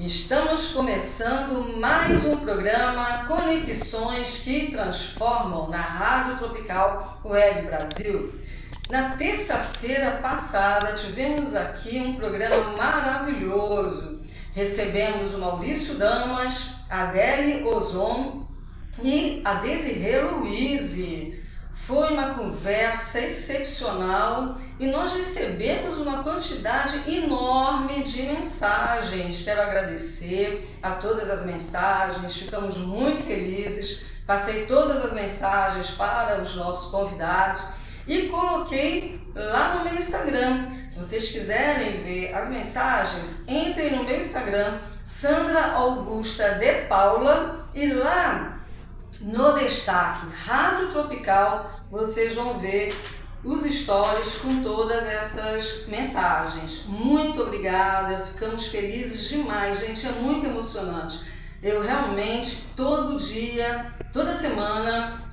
Estamos começando mais um programa Conexões que Transformam na Rádio Tropical Web Brasil. Na terça-feira passada tivemos aqui um programa maravilhoso. Recebemos o Maurício Damas, a Adele Ozon e a Desirê Luiz. Foi uma conversa excepcional e nós recebemos uma quantidade enorme de mensagens. Quero agradecer a todas as mensagens, ficamos muito felizes. Passei todas as mensagens para os nossos convidados e coloquei lá no meu Instagram. Se vocês quiserem ver as mensagens, entrem no meu Instagram, Sandra Augusta de Paula, e lá no destaque Rádio Tropical vocês vão ver os stories com todas essas mensagens. Muito obrigada, ficamos felizes demais, gente, é muito emocionante. Eu realmente, todo dia, toda semana,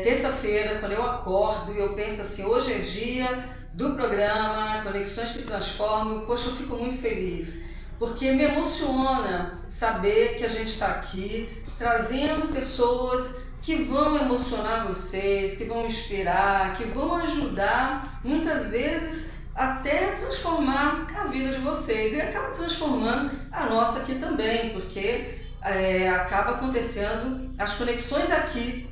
terça-feira, quando eu acordo e eu penso assim, hoje é dia do programa Conexões que Transformam, poxa, eu fico muito feliz, porque me emociona saber que a gente está aqui trazendo pessoas que vão emocionar vocês, que vão inspirar, que vão ajudar, muitas vezes, até transformar a vida de vocês. E acaba transformando a nossa aqui também, porque acaba acontecendo as conexões aqui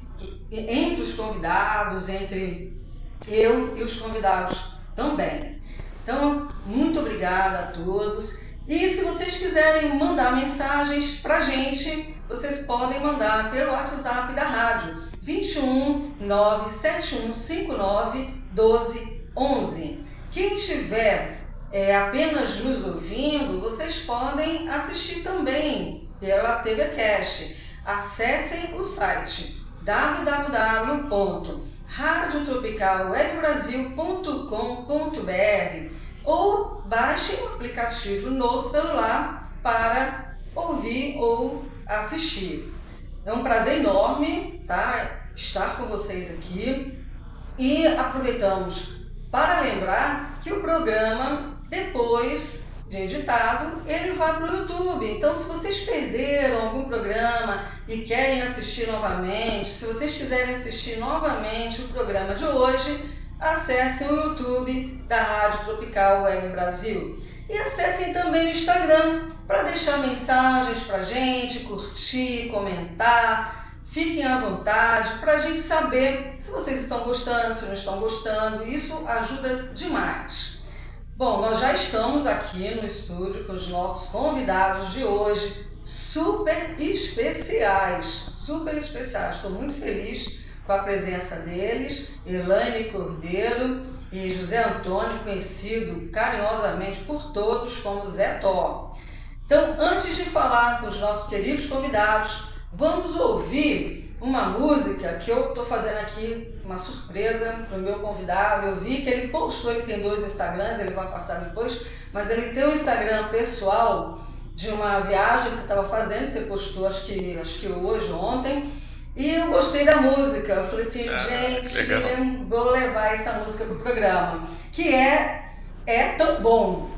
entre os convidados, entre eu e os convidados também. Então, muito obrigada a todos. E se vocês quiserem mandar mensagens pra gente, vocês podem mandar pelo WhatsApp da rádio 21 97159 1211. Quem estiver apenas nos ouvindo, vocês podem assistir também pela TV Cast. Acessem o site www.radiotropicalwebbrasil.com.br ou baixem o aplicativo no celular para ouvir ou assistir. É um prazer enorme, tá, estar com vocês aqui, e aproveitamos para lembrar que o programa, depois de editado, ele vai para o YouTube. Então, se vocês perderam algum programa e querem assistir novamente, se vocês quiserem assistir novamente o programa de hoje, acessem o YouTube da Rádio Tropical Web Brasil. E acessem também o Instagram para deixar mensagens para a gente, curtir, comentar. Fiquem à vontade para a gente saber se vocês estão gostando, se não estão gostando. Isso ajuda demais. Bom, nós já estamos aqui no estúdio com os nossos convidados de hoje, super especiais. Estou muito feliz com a presença deles, Elaine Cordeiro e José Antônio, conhecido carinhosamente por todos como Zé Tó. Então, antes de falar com os nossos queridos convidados, vamos ouvir uma música que eu estou fazendo aqui, uma surpresa para o meu convidado. Eu vi que ele postou, ele tem 2 Instagrams, ele vai passar depois, mas ele tem um Instagram pessoal de uma viagem que você estava fazendo, você postou acho que hoje, ontem. E eu gostei da música, eu falei assim, gente, vou levar essa música pro programa, que é Tão Bom,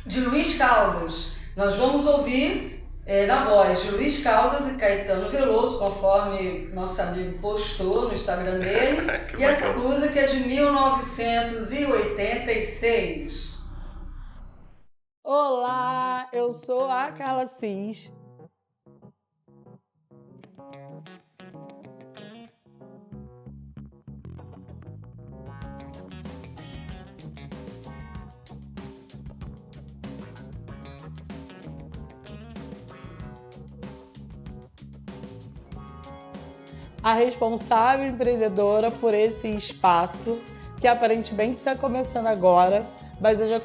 de Luiz Caldas. Nós vamos ouvir na voz de Luiz Caldas e Caetano Veloso, conforme nosso amigo postou no Instagram dele, e essa música é de 1986. Olá, eu sou a Carla Cis. A responsável empreendedora por esse espaço, que aparentemente está começando agora, mas eu já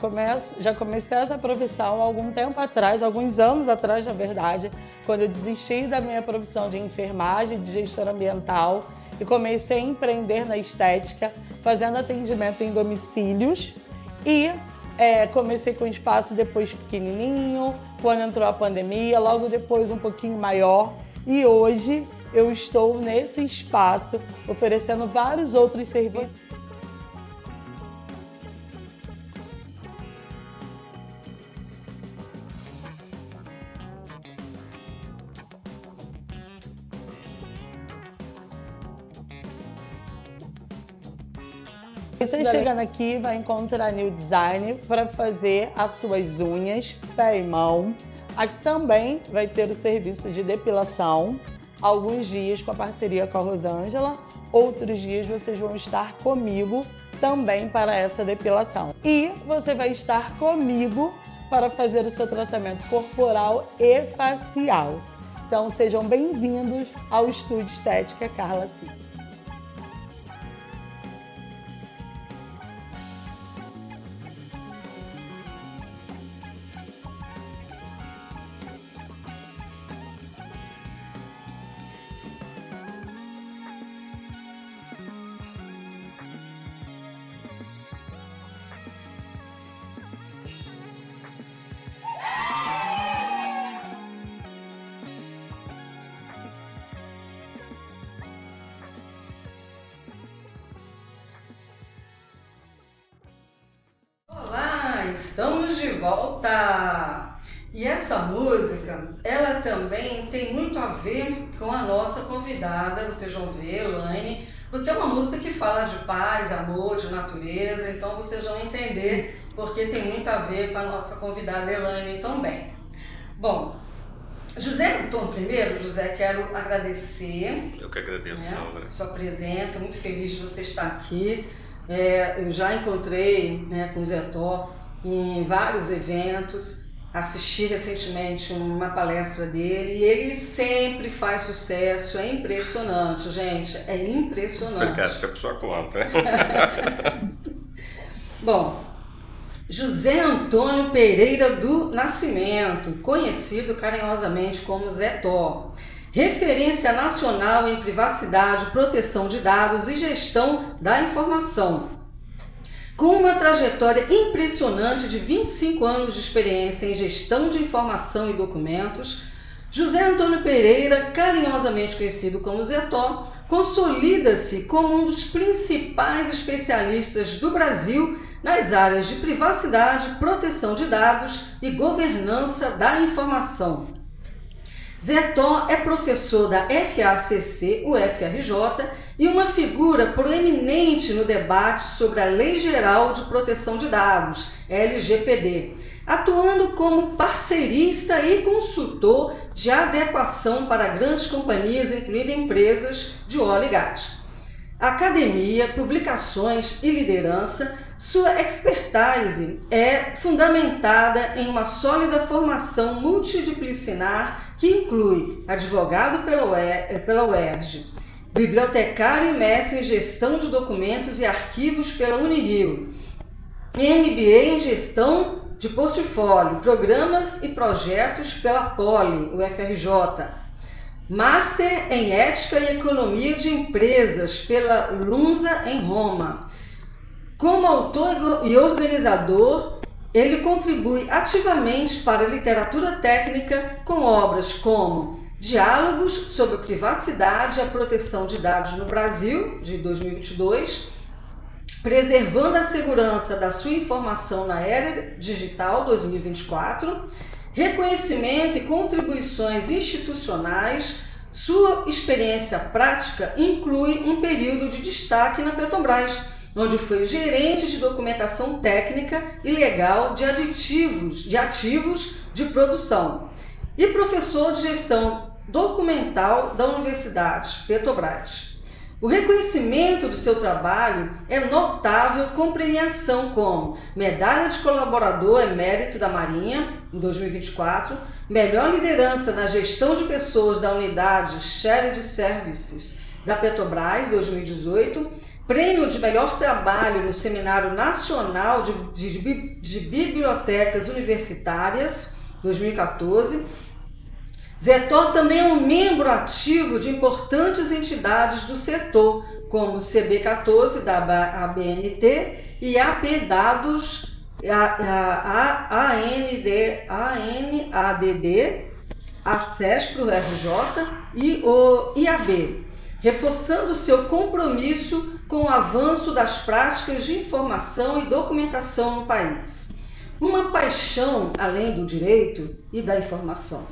comecei essa profissão há algum tempo atrás, alguns anos atrás, na verdade, quando eu desisti da minha profissão de enfermagem, de gestora ambiental, e comecei a empreender na estética, fazendo atendimento em domicílios, e comecei com um espaço depois pequenininho, quando entrou a pandemia, logo depois um pouquinho maior, e hoje eu estou nesse espaço oferecendo vários outros serviços. Você chegando aqui vai encontrar a New Design para fazer as suas unhas, pé e mão. Aqui também vai ter o serviço de depilação, alguns dias com a parceria com a Rosângela, outros dias vocês vão estar comigo também para essa depilação. E você vai estar comigo para fazer o seu tratamento corporal e facial. Então sejam bem-vindos ao Estúdio Estética Carla Cid. Estamos de volta! E essa música, ela também tem muito a ver com a nossa convidada, vocês vão ver, Elaine, porque é uma música que fala de paz, amor, de natureza, então vocês vão entender porque tem muito a ver com a nossa convidada Elaine também. Bom, José Antônio, primeiro, José, quero agradecer. Eu que agradeço, Sandra. Sua presença, muito feliz de você estar aqui. Eu já encontrei com o Zé Tó em vários eventos, assisti recentemente uma palestra dele e ele sempre faz sucesso, é impressionante, gente, é impressionante. Obrigado, você é por sua conta. Bom, José Antônio Pereira do Nascimento, conhecido carinhosamente como Zé Tó, referência nacional em privacidade, proteção de dados e gestão da informação. Com uma trajetória impressionante de 25 anos de experiência em gestão de informação e documentos, José Antônio Pereira, carinhosamente conhecido como Zé Tó, consolida-se como um dos principais especialistas do Brasil nas áreas de privacidade, proteção de dados e governança da informação. Zé Tó é professor da FACC, UFRJ, e uma figura proeminente no debate sobre a Lei Geral de Proteção de Dados, LGPD, atuando como parceirista e consultor de adequação para grandes companhias, incluindo empresas de óleo e gás. Academia, publicações e liderança, sua expertise é fundamentada em uma sólida formação multidisciplinar que inclui advogado pela UERJ, bibliotecário e mestre em gestão de documentos e arquivos pela Unirio, MBA em gestão de portfólio, programas e projetos pela Poli, UFRJ, Master em Ética e Economia de Empresas pela Lunza em Roma. Como autor e organizador, ele contribui ativamente para a literatura técnica com obras como Diálogos sobre Privacidade e a Proteção de Dados no Brasil, de 2022, Preservando a Segurança da Sua Informação na Era Digital, 2024, Reconhecimento e Contribuições Institucionais. Sua experiência prática inclui um período de destaque na Petrobras, onde foi gerente de documentação técnica e legal de ativos de produção e professor de gestão documental da Universidade Petrobras. O reconhecimento do seu trabalho é notável com premiação como Medalha de Colaborador Emérito da Marinha, em 2024, Melhor Liderança na Gestão de Pessoas da Unidade Shared Services da Petrobras, 2018, Prêmio de Melhor Trabalho no Seminário Nacional de Bibliotecas Universitárias, 2014. Zé Tó também é um membro ativo de importantes entidades do setor, como o CB14 da ABNT e AP Dados, ANADD, a CESPRO RJ e o IAB, reforçando seu compromisso com o avanço das práticas de informação e documentação no país. Uma paixão além do direito e da informação.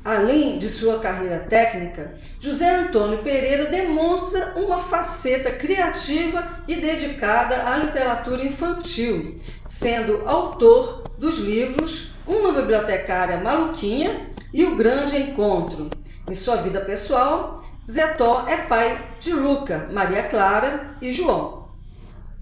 Além de sua carreira técnica, José Antônio Pereira demonstra uma faceta criativa e dedicada à literatura infantil, sendo autor dos livros Uma Bibliotecária Maluquinha e O Grande Encontro. Em sua vida pessoal, Zé Tó é pai de Luca, Maria Clara e João.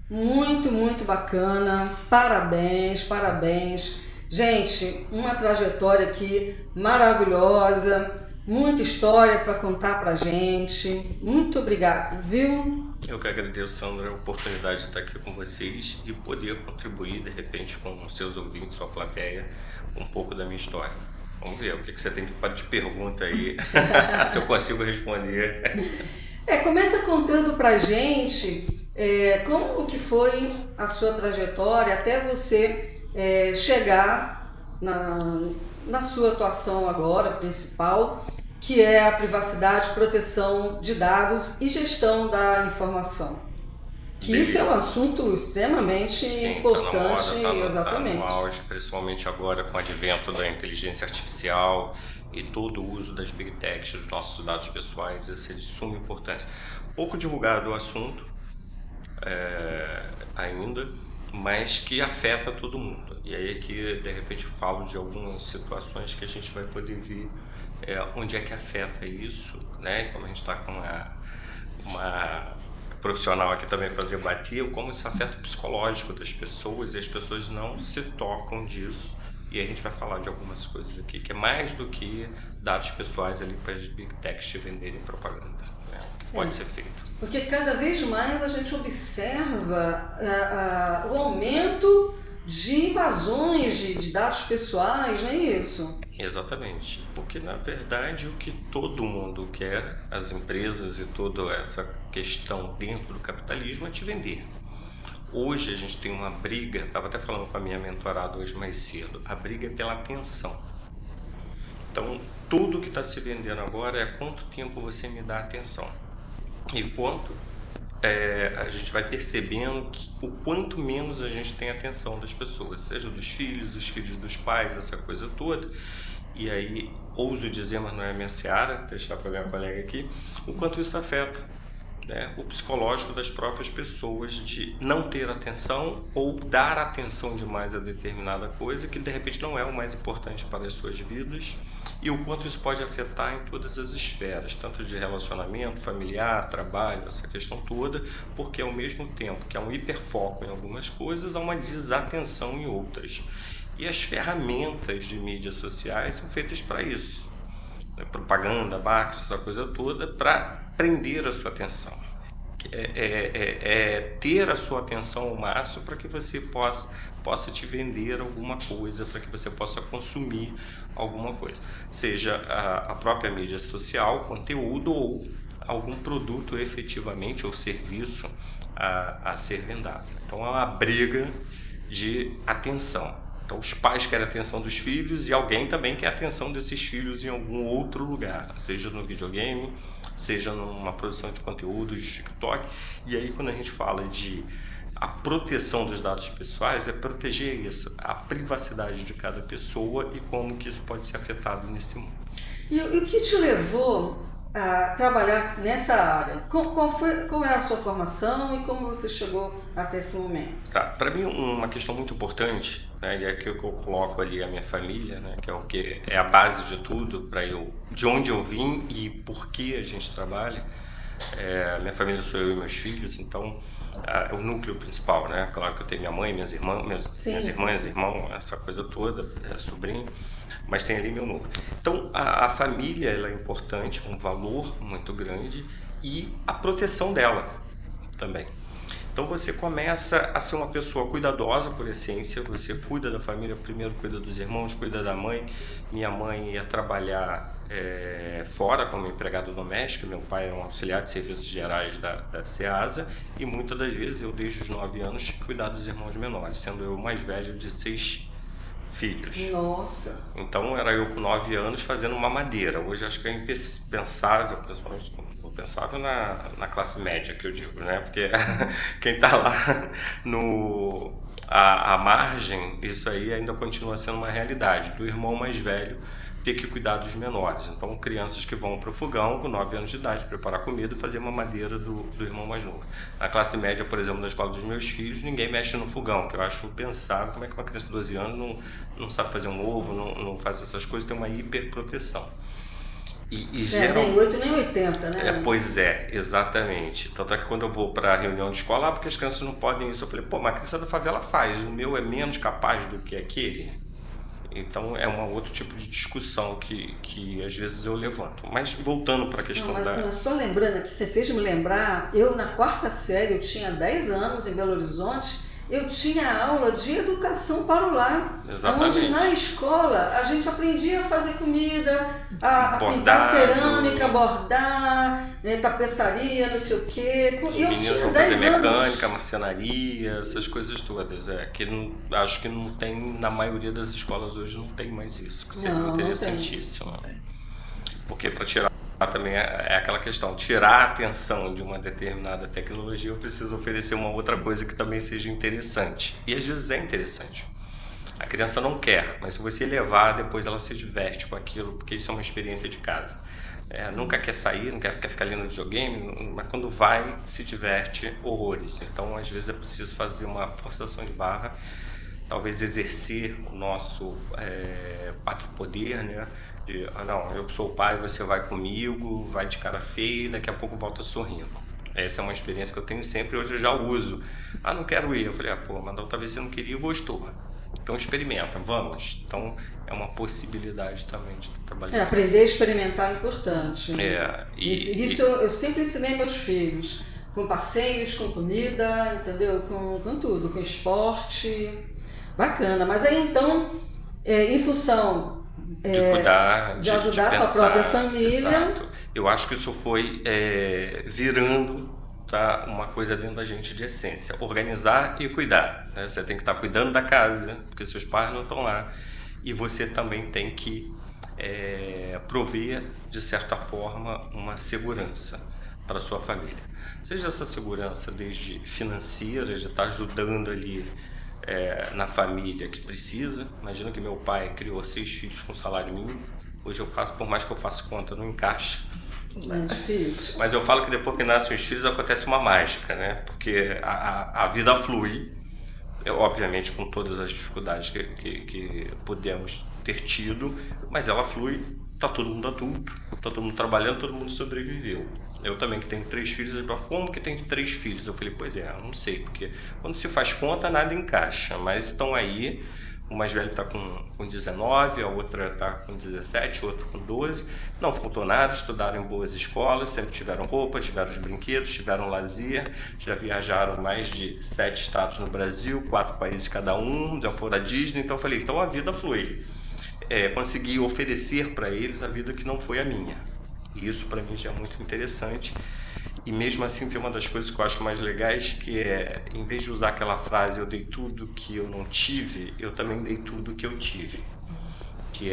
Muito, muito bacana. Parabéns, parabéns. Gente, uma trajetória aqui maravilhosa, muita história para contar pra gente. Muito obrigada, viu? Eu que agradeço, Sandra, a oportunidade de estar aqui com vocês e poder contribuir, de repente, com os seus ouvintes, sua plateia, um pouco da minha história. Vamos ver o que você tem de pergunta aí, se eu consigo responder. Começa contando pra gente como que foi a sua trajetória até você chegar na sua atuação agora, principal, que é a privacidade, proteção de dados e gestão da informação. Que isso é um assunto extremamente importante, exatamente. Tá no auge, principalmente agora com o advento da inteligência artificial e todo o uso das big techs dos nossos dados pessoais, isso é de suma importância. Pouco divulgado o assunto ainda, mas que afeta todo mundo. E aí que de repente eu falo de algumas situações que a gente vai poder ver onde é que afeta isso, né? Como a gente está com uma profissional aqui também para debater, como isso afeta o psicológico das pessoas e as pessoas não se tocam disso. E a gente vai falar de algumas coisas aqui que é mais do que dados pessoais ali para as big techs te venderem propaganda, né? O que pode ser feito. Porque cada vez mais a gente observa o aumento de invasões de dados pessoais, não é isso? Exatamente, porque na verdade o que todo mundo quer, as empresas e toda essa questão dentro do capitalismo é te vender. Hoje a gente tem uma briga, estava até falando com a minha mentorada hoje mais cedo, a briga é pela atenção. Então tudo que está se vendendo agora é quanto tempo você me dá atenção e quanto a gente vai percebendo o quanto menos a gente tem atenção das pessoas, seja dos filhos, os filhos dos pais, essa coisa toda. E aí, ouso dizer, mas não é a minha seara, deixar para minha colega aqui, o quanto isso afeta, né, o psicológico das próprias pessoas de não ter atenção ou dar atenção demais a determinada coisa que de repente não é o mais importante para as suas vidas, e o quanto isso pode afetar em todas as esferas, tanto de relacionamento, familiar, trabalho, essa questão toda, porque ao mesmo tempo que há um hiperfoco em algumas coisas, há uma desatenção em outras. E as ferramentas de mídias sociais são feitas para isso, né? Propaganda, marketing, essa coisa toda, para prender a sua atenção. Ter a sua atenção ao máximo para que você possa te vender alguma coisa, para que você possa consumir alguma coisa. Seja a própria mídia social, conteúdo ou algum produto efetivamente ou serviço a ser vendável. Então é uma briga de atenção. Então os pais querem a atenção dos filhos e alguém também quer a atenção desses filhos em algum outro lugar, seja no videogame, seja numa produção de conteúdo de TikTok. E aí quando a gente fala de a proteção dos dados pessoais, é proteger isso, a privacidade de cada pessoa e como que isso pode ser afetado nesse mundo. E o que te levou a trabalhar nessa área? Qual é a sua formação e como você chegou até esse momento? Tá, para mim uma questão muito importante, né, e é que eu coloco ali a minha família, né, que é o que é a base de tudo para de onde eu vim e por que a gente trabalha. Minha família sou eu e meus filhos, então é o núcleo principal, né? Claro que eu tenho minha mãe, minhas irmãs, irmão, essa coisa toda, sobrinho, mas tem ali meu núcleo. Então a família ela é importante, um valor muito grande, e a proteção dela também. Então você começa a ser uma pessoa cuidadosa por essência, você cuida da família, primeiro cuida dos irmãos, cuida da mãe. Minha mãe ia trabalhar fora como empregado doméstico, meu pai era um auxiliar de serviços gerais da SEASA, e muitas das vezes eu desde os 9 anos tinha que cuidar dos irmãos menores, sendo eu o mais velho de 6 filhos. Nossa! Então era eu com 9 anos fazendo uma madeira. Hoje acho que é impensável, principalmente impensável na classe média, que eu digo, né? Porque quem está lá à margem, isso aí ainda continua sendo uma realidade. Do irmão mais velho ter que cuidar dos menores. Então, crianças que vão para o fogão com 9 anos de idade, preparar comida e fazer uma madeira do irmão mais novo. Na classe média, por exemplo, da escola dos meus filhos, ninguém mexe no fogão, que eu acho impensável. Como é que uma criança de 12 anos não sabe fazer um ovo, não faz essas coisas, tem uma hiperproteção. Nem 8 nem 80, né? Pois é, exatamente. Tanto é que quando eu vou para a reunião de escola, porque as crianças não podem isso, eu falei, mas a criança da favela faz, o meu é menos capaz do que aquele. Então é um outro tipo de discussão que às vezes eu levanto. Mas voltando para a questão mas só lembrando aqui, você fez me lembrar, eu na 4ª série, eu tinha 10 anos em Belo Horizonte, eu tinha aula de educação para o lar. Exatamente. Onde na escola a gente aprendia a fazer comida, a pintar cerâmica, bordar, tapeçaria, não sei o quê. Os meninos vão fazer mecânica, marcenaria, essas coisas todas. Acho que não tem, na maioria das escolas hoje não tem mais isso, que seria interessantíssimo. Porque para tirar também é aquela questão, tirar a atenção de uma determinada tecnologia, eu preciso oferecer uma outra coisa que também seja interessante. E às vezes é interessante. A criança não quer, mas se você levar, depois ela se diverte com aquilo, porque isso é uma experiência de casa. Nunca quer sair, não quer ficar ali no videogame, mas quando vai, se diverte horrores. Então, às vezes é preciso fazer uma forçação de barra, talvez exercer o nosso pátrio-poder, né? Não, eu sou o pai, você vai comigo, vai de cara feia e daqui a pouco volta sorrindo. Essa é uma experiência que eu tenho sempre, hoje eu já uso. Não quero ir. Eu falei, mas da outra vez você não queria e gostou. Então experimenta, vamos. Então é uma possibilidade também de trabalhar. Aprender a experimentar é importante. Isso eu sempre ensinei meus filhos, com passeios, com comida, entendeu? Com tudo, com esporte. Bacana. Mas aí então, em função de cuidar, de ajudar de a sua própria família. Exato. Eu acho que isso foi virando uma coisa dentro da gente de essência. Organizar e cuidar. Né? Você tem que estar cuidando da casa, porque seus pais não estão lá. E você também tem que prover, de certa forma, uma segurança para a sua família. Seja essa segurança desde financeira, de estar ajudando ali na família que precisa. Imagina que meu pai criou 6 filhos com salário mínimo. Hoje eu faço, por mais que eu faça conta, não encaixa. É difícil. Mas eu falo que depois que nascem os filhos acontece uma mágica, né? Porque a vida flui, obviamente com todas as dificuldades que podemos ter tido, mas ela flui, tá todo mundo adulto, tá todo mundo trabalhando, todo mundo sobreviveu. Eu também que tenho 3 filhos, eu falo, como que tem 3 filhos? Eu falei, pois eu não sei, porque quando se faz conta nada encaixa, mas estão aí. O mais velho está com 19, a outra está com 17, o outro com 12. Não faltou nada, estudaram em boas escolas, sempre tiveram roupa, tiveram os brinquedos, tiveram lazer, já viajaram mais de 7 estados no Brasil, 4 países cada um, já foram à Disney. Então eu falei, então a vida flui. Consegui oferecer para eles a vida que não foi a minha. E isso para mim já é muito interessante. E mesmo assim tem uma das coisas que eu acho mais legais, que em vez de usar aquela frase, eu dei tudo que eu não tive, eu também dei tudo que eu tive. Que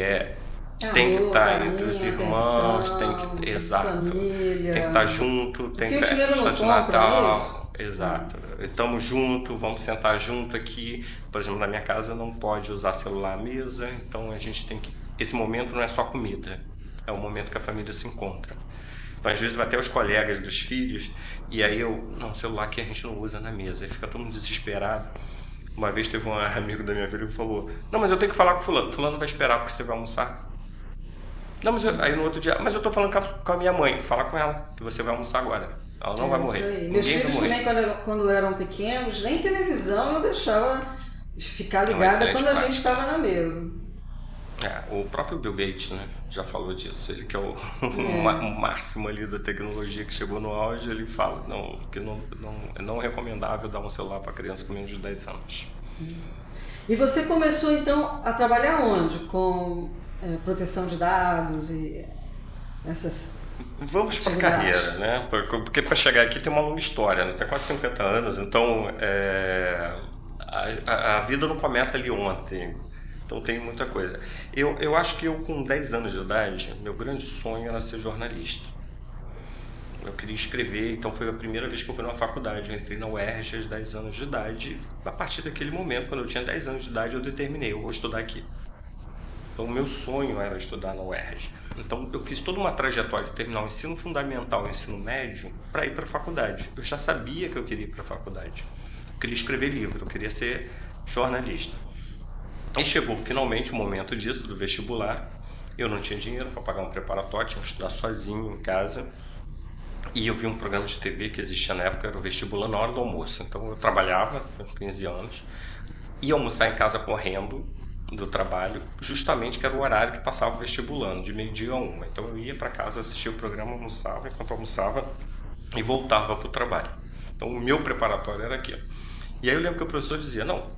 tem que estar entre os irmãos, tem que família, tem que estar junto, tem que festa de Natal. Exato. Estamos juntos, vamos sentar junto aqui. Por exemplo, na minha casa não pode usar celular à mesa, então a gente tem que... Esse momento não é só comida, é o momento que a família se encontra. Então, às vezes, vai até os colegas dos filhos, e aí o celular aqui a gente não usa na mesa. Aí fica todo mundo desesperado. Uma vez teve um amigo da minha vida que falou, não, mas eu tenho que falar com fulano. Fulano vai esperar porque você vai almoçar. Não, mas aí no outro dia, mas eu tô falando com a minha mãe. Fala com ela, que você vai almoçar agora. Ela não vai morrer. Meus filhos também, quando eram pequenos, nem televisão eu deixava ficar ligada quando a gente estava na mesa. O próprio Bill Gates, né, já falou disso. Ele que é o máximo ali da tecnologia, que chegou no auge, ele fala que não é recomendável dar um celular para criança com menos de 10 anos. E você começou então a trabalhar onde? Com proteção de dados e essas... Vamos para a carreira, né? Porque para chegar aqui tem uma longa história, né? Tem quase 50 anos, então a vida não começa ali ontem. Então tem muita coisa. Eu acho que eu com 10 anos de idade, meu grande sonho era ser jornalista. Eu queria escrever, então foi a primeira vez que eu fui numa faculdade. Eu entrei na UERJ aos 10 anos de idade. A partir daquele momento, quando eu tinha 10 anos de idade, eu determinei, eu vou estudar aqui. Então, o meu sonho era estudar na UERJ. Então, eu fiz toda uma trajetória de terminar o ensino fundamental e o ensino médio para ir para a faculdade. Eu já sabia que eu queria ir para a faculdade. Eu queria escrever livro, eu queria ser jornalista. E chegou finalmente o momento disso, do vestibular. Eu não tinha dinheiro para pagar um preparatório, tinha que estudar sozinho em casa. E eu vi um programa de TV que existia na época, era o Vestibular na hora do almoço. Então eu trabalhava, com 15 anos, ia almoçar em casa correndo do trabalho, justamente que era o horário que passava o vestibulando, de meio-dia a 1. Então eu ia para casa, assistia o programa, almoçava, enquanto almoçava, e voltava para o trabalho. Então o meu preparatório era aquilo. E aí eu lembro que o professor dizia, não,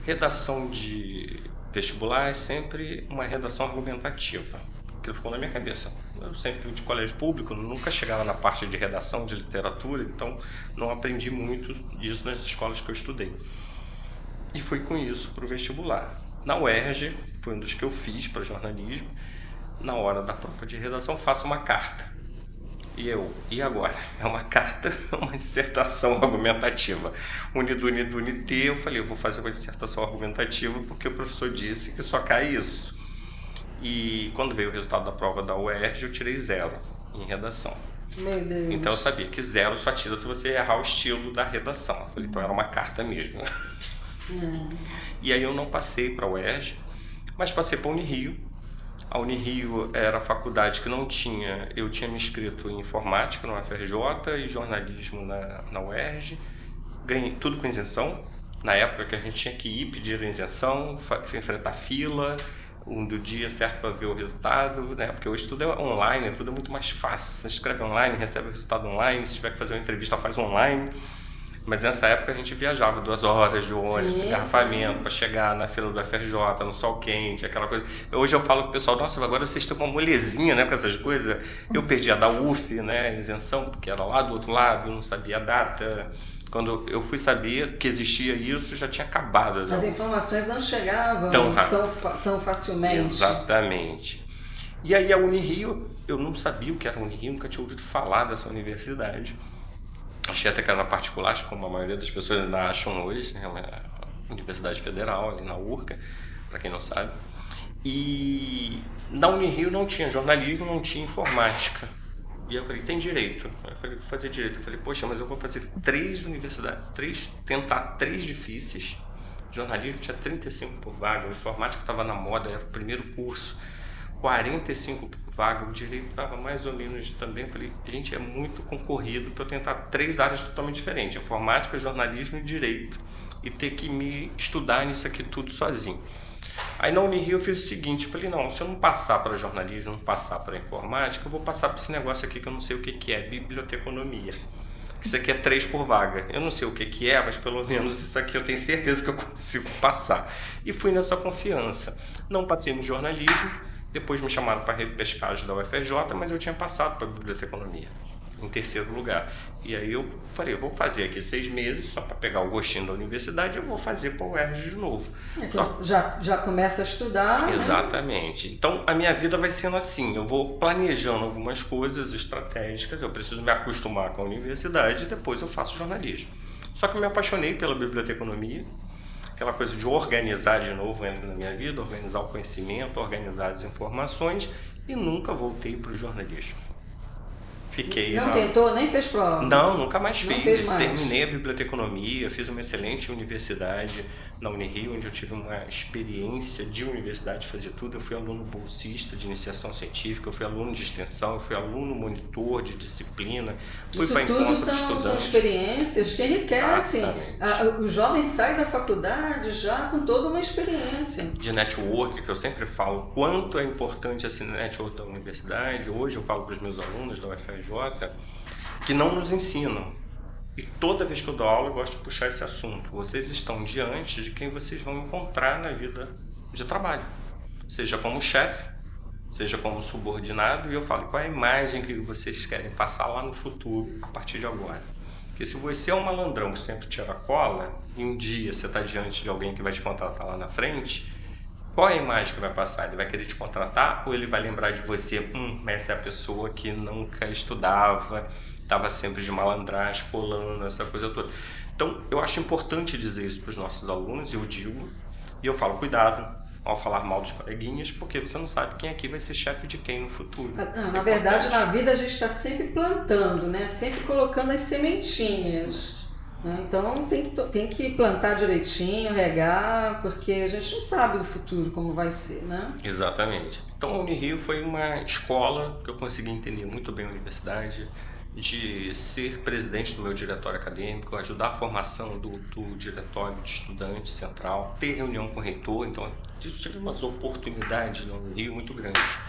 redação de vestibular é sempre uma redação argumentativa. Aquilo ficou na minha cabeça. Eu sempre fui de colégio público, nunca chegava na parte de redação, de literatura, então não aprendi muito disso nas escolas que eu estudei. E fui com isso para o vestibular. Na UERJ, foi um dos que eu fiz para jornalismo. Na hora da prova de redação, faço uma carta. E agora? É uma carta, uma dissertação argumentativa. Unido, eu falei, eu vou fazer uma dissertação argumentativa porque o professor disse que só cai isso. E quando veio o resultado da prova da UERJ, eu tirei 0 em redação. Meu Deus. Então eu sabia que 0 só tira se você errar o estilo da redação. Eu falei, então era uma carta mesmo. E aí eu não passei para a UERJ, mas passei para a Unirio. A Unirio era a faculdade que não tinha... Eu tinha me inscrito em informática na UFRJ e jornalismo na UERJ. Ganhei tudo com isenção. Na época que a gente tinha que ir pedir a isenção, enfrentar fila, do dia certo para ver o resultado, né? Porque hoje tudo é online, tudo é muito mais fácil. Você escreve online, recebe o resultado online, se tiver que fazer uma entrevista, faz online. Mas nessa época a gente viajava 2 horas de ônibus, de engarrafamento, para chegar na fila do FRJ, no sol quente, aquela coisa. Hoje eu falo pro pessoal, nossa, agora vocês estão com uma molezinha, né, com essas coisas. Eu perdi a da UF, né, isenção, porque era lá do outro lado, não sabia a data. Quando eu fui saber que existia isso, já tinha acabado. As informações não chegavam tão facilmente. Exatamente. E aí a Unirio, eu não sabia o que era a Unirio, nunca tinha ouvido falar dessa universidade. Achei até que era particular, como a maioria das pessoas ainda acham hoje, né? Uma universidade federal, ali na URCA, para quem não sabe. E na Unirio não tinha jornalismo, não tinha informática. E eu falei, tem direito? Eu falei, vou fazer direito. Eu falei, poxa, mas eu vou fazer 3 universidades, tentar 3 difíceis. Jornalismo tinha 35 por vaga, informática estava na moda, era o primeiro curso. 45 por vaga, o direito estava mais ou menos também. Eu falei, gente, é muito concorrido para eu tentar 3 áreas totalmente diferentes, informática, jornalismo e direito, e ter que me estudar nisso aqui tudo sozinho. Aí na Unirio eu fiz o seguinte, eu falei, não, se eu não passar para jornalismo, não passar para informática, eu vou passar para esse negócio aqui que eu não sei o que é, biblioteconomia. Isso aqui é 3 por vaga. Eu não sei o que é, mas pelo menos isso aqui eu tenho certeza que eu consigo passar. E fui nessa confiança. Não passei no jornalismo, depois me chamaram para a repescagem da UFRJ, mas eu tinha passado para a biblioteconomia, em 3º lugar. E aí eu falei, eu vou fazer aqui 6 meses, só para pegar o gostinho da universidade, eu vou fazer para a UERJ de novo. Então, já começa a estudar. Exatamente. Né? Então a minha vida vai sendo assim, eu vou planejando algumas coisas estratégicas, eu preciso me acostumar com a universidade e depois eu faço jornalismo. Só que eu me apaixonei pela biblioteconomia, aquela coisa de organizar de novo entra na minha vida, organizar o conhecimento, organizar as informações, e nunca voltei para o jornalismo. Fiquei não tentou, nem fez prova? Não, nunca mais não fiz. Fez mais. Terminei a biblioteconomia, fiz uma excelente universidade na Unirio, onde eu tive uma experiência de universidade, fazer tudo. Eu fui aluno bolsista de iniciação científica, eu fui aluno de extensão, eu fui aluno monitor de disciplina, fui para encontro de estudantes. São experiências que enriquecem. O jovem sai da faculdade já com toda uma experiência. De network, que eu sempre falo, quanto é importante esse network da universidade. Hoje eu falo para os meus alunos da UFRJ que não nos ensinam. E toda vez que eu dou aula eu gosto de puxar esse assunto. Vocês estão diante de quem vocês vão encontrar na vida de trabalho. Seja como chefe, seja como subordinado. E eu falo, qual é a imagem que vocês querem passar lá no futuro, a partir de agora? Porque se você é um malandrão que sempre tira cola, e um dia você está diante de alguém que vai te contratar lá na frente, qual é a imagem que vai passar? Ele vai querer te contratar ou ele vai lembrar de você, essa é a pessoa que nunca estudava, estava sempre de malandragem, colando, essa coisa toda. Então, eu acho importante dizer isso para os nossos alunos, eu digo, e eu falo, cuidado, ao falar mal dos coleguinhas, porque você não sabe quem aqui vai ser chefe de quem no futuro. Não, Isso na é verdade, importante. na vida a gente está sempre plantando, né? Sempre colocando as sementinhas. Né? Então tem que plantar direitinho, regar, porque a gente não sabe o futuro como vai ser, né? Exatamente. Então, a Unirio foi uma escola que eu consegui entender muito bem a universidade, de ser presidente do meu diretório acadêmico, ajudar a formação do diretório de estudante central, ter reunião com o reitor. Então, eu tive umas oportunidades na Unirio muito grandes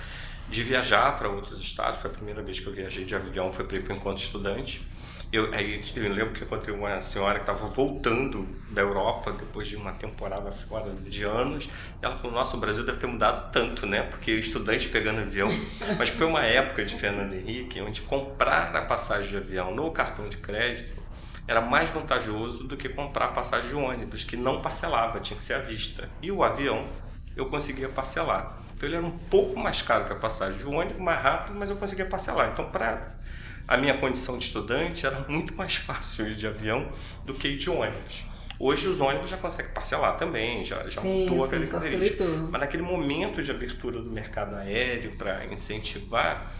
de viajar para outros estados. Foi a primeira vez que eu viajei de avião, foi para ir para o encontro estudante. Eu lembro que eu encontrei uma senhora que estava voltando da Europa depois de uma temporada fora de anos, e ela falou: nossa, o Brasil deve ter mudado tanto, né? Porque estudante pegando avião. Mas foi uma época de Fernando Henrique onde comprar a passagem de avião no cartão de crédito era mais vantajoso do que comprar a passagem de ônibus, que não parcelava, tinha que ser à vista. E o avião eu conseguia parcelar. Então ele era um pouco mais caro que a passagem de ônibus, mais rápido, mas eu conseguia parcelar. Então, para a minha condição de estudante, era muito mais fácil ir de avião do que ir de ônibus. Hoje os ônibus já conseguem parcelar também, já mudou aquele facilitou. Mas naquele momento de abertura do mercado aéreo para incentivar,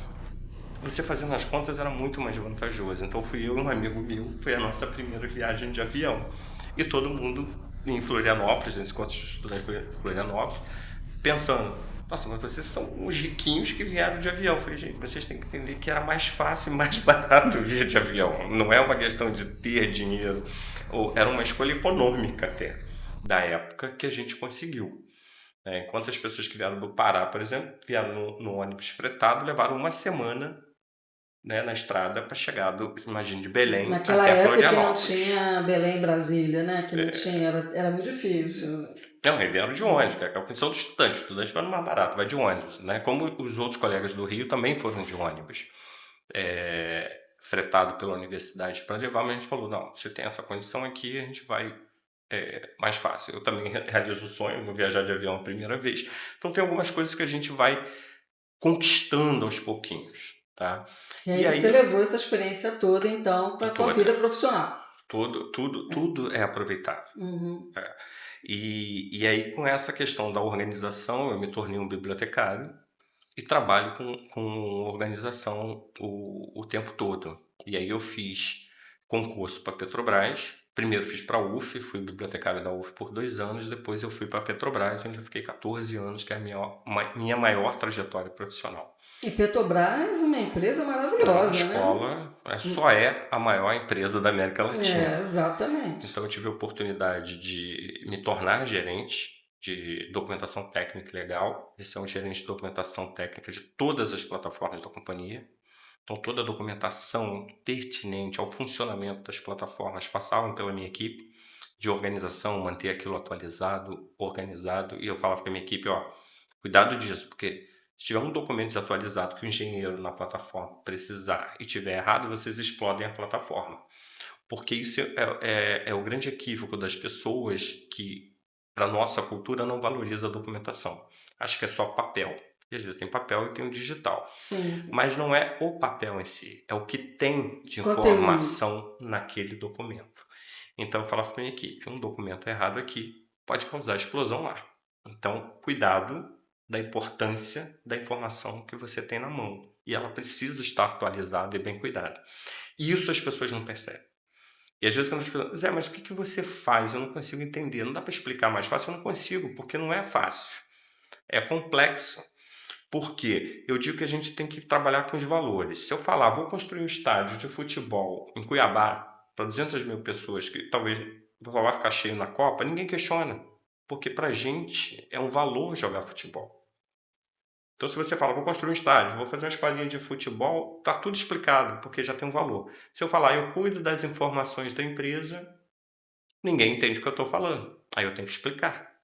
você fazendo as contas era muito mais vantajoso. Então fui eu e um amigo meu, foi a nossa primeira viagem de avião. E todo mundo em Florianópolis, nesse encontro de estudantes em Florianópolis, pensando: nossa, mas vocês são os riquinhos que vieram de avião. Eu falei: gente, vocês têm que entender que era mais fácil e mais barato vir de avião. Não é uma questão de ter dinheiro. Era uma escolha econômica até, da época, que a gente conseguiu. Enquanto as pessoas que vieram do Pará, por exemplo, vieram no ônibus fretado, levaram uma semana, né, na estrada para chegar imagine, de Belém Naquela até época que não Florianópolis. tinha Belém, Brasília, né? Que não tinha, era muito difícil. Não, eles vieram de ônibus, que é a condição do estudante. O estudante vai no mais barato, vai de ônibus, né? Como os outros colegas do Rio também foram de ônibus, fretado pela universidade para levar, mas a gente falou: não, você tem essa condição aqui, a gente vai mais fácil. Eu também realizo o sonho, vou viajar de avião a primeira vez. Então tem algumas coisas que a gente vai conquistando aos pouquinhos, tá? E aí você levou essa experiência toda, então, para a tua vida profissional. Tudo é aproveitável. Uhum. E aí, com essa questão da organização, eu me tornei um bibliotecário e trabalho com organização o tempo todo. E aí eu fiz concurso para a Petrobras. Primeiro fiz para a UF, fui bibliotecário da UF por 2 anos, depois eu fui para a Petrobras, onde eu fiquei 14 anos, que é a minha maior trajetória profissional. E Petrobras, uma empresa maravilhosa, escola, né? Só é a maior empresa da América Latina. Exatamente. Então eu tive a oportunidade de me tornar gerente de documentação técnica e legal. Esse é um gerente de documentação técnica de todas as plataformas da companhia. Então toda a documentação pertinente ao funcionamento das plataformas passavam pela minha equipe de organização, manter aquilo atualizado, organizado. E eu falava para a minha equipe: cuidado disso, porque se tiver um documento desatualizado que o engenheiro na plataforma precisar e tiver errado, vocês explodem a plataforma. Porque isso é o grande equívoco das pessoas que, para a nossa cultura, não valoriza a documentação. Acho que é só papel. E às vezes tem papel e tem o digital. Sim. Mas não é o papel em si, é o que tem de informação naquele documento. Então eu falava para a minha equipe: um documento errado aqui pode causar explosão lá. Então, cuidado da importância da informação que você tem na mão. E ela precisa estar atualizada e bem cuidada. E isso as pessoas não percebem. E às vezes quando as pessoas dizem: Zé, mas o que você faz? Eu não consigo entender. Não dá para explicar mais fácil? Eu não consigo, porque não é fácil. É complexo. Porque eu digo que a gente tem que trabalhar com os valores. Se eu falar: vou construir um estádio de futebol em Cuiabá para 200 mil pessoas, que talvez vai ficar cheio na Copa, ninguém questiona. Porque para a gente é um valor jogar futebol. Então, se você fala: vou construir um estádio, vou fazer uma escolinha de futebol, está tudo explicado, porque já tem um valor. Se eu falar: eu cuido das informações da empresa, ninguém entende o que eu estou falando. Aí eu tenho que explicar.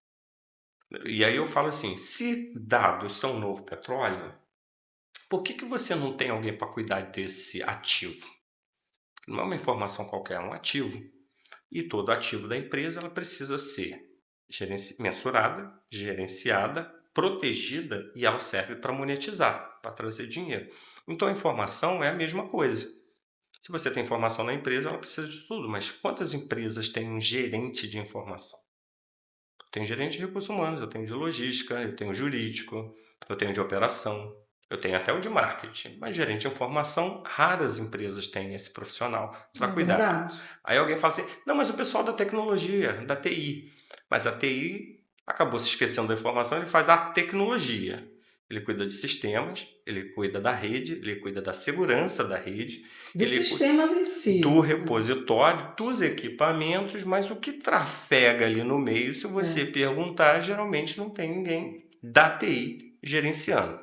E aí eu falo assim: se dados são um novo petróleo, por que você não tem alguém para cuidar desse ativo? Não é uma informação qualquer, é um ativo. E todo ativo da empresa ela precisa ser mensurada, gerenciada, protegida, e ela serve para monetizar, para trazer dinheiro. Então a informação é a mesma coisa. Se você tem informação na empresa, ela precisa de tudo, mas quantas empresas têm um gerente de informação? Eu tenho gerente de recursos humanos, eu tenho de logística, eu tenho jurídico, eu tenho de operação, eu tenho até o de marketing. Mas gerente de informação, raras empresas têm esse profissional para É cuidar. verdade. Aí alguém fala assim, não, mas o pessoal da tecnologia, da TI. Mas a TI acabou se esquecendo da informação, ele faz a tecnologia. Ele cuida de sistemas, ele cuida da rede, ele cuida da segurança da rede, Dos ele cuida sistemas em si. do repositório, dos equipamentos, mas o que trafega ali no meio, se você perguntar, geralmente não tem ninguém da TI gerenciando.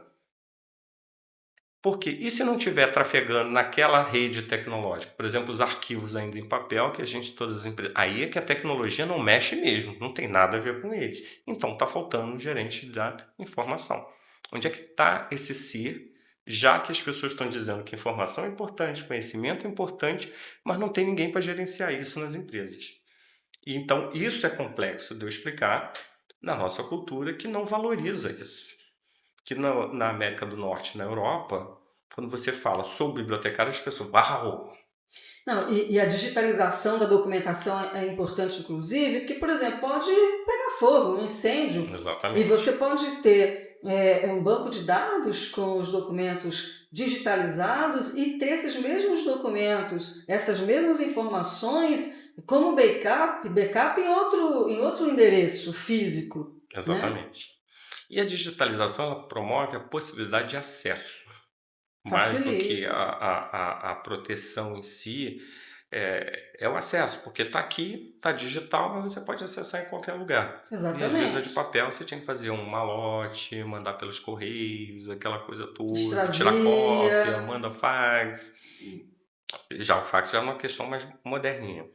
Por quê? E se não estiver trafegando naquela rede tecnológica? Por exemplo, os arquivos ainda em papel, que a gente, todas as empresas... Aí é que a tecnologia não mexe mesmo, não tem nada a ver com eles. Então está faltando um gerente da informação. Onde é que está esse ser, já que as pessoas estão dizendo que informação é importante, conhecimento é importante, mas não tem ninguém para gerenciar isso nas empresas. E então isso é complexo de eu explicar na nossa cultura, que não valoriza isso. Que na América do Norte, na Europa, quando você fala sou bibliotecário, as pessoas, uau! Não, e a digitalização da documentação é importante, inclusive, porque, por exemplo, pode pegar fogo, um incêndio, e Exatamente. você pode ter um banco de dados com os documentos digitalizados e ter esses mesmos documentos, essas mesmas informações como backup em outro endereço físico. Né? Exatamente. E a digitalização ela promove a possibilidade de acesso, mais do que Facilita. a proteção em si, é o acesso, porque está aqui, está digital, mas você pode acessar em qualquer lugar. E às vezes a de Exatamente. papel você tinha que fazer um malote, mandar pelos correios, aquela coisa toda, Extravia. tirar cópia, manda fax. Já o fax já é uma questão mais moderninha.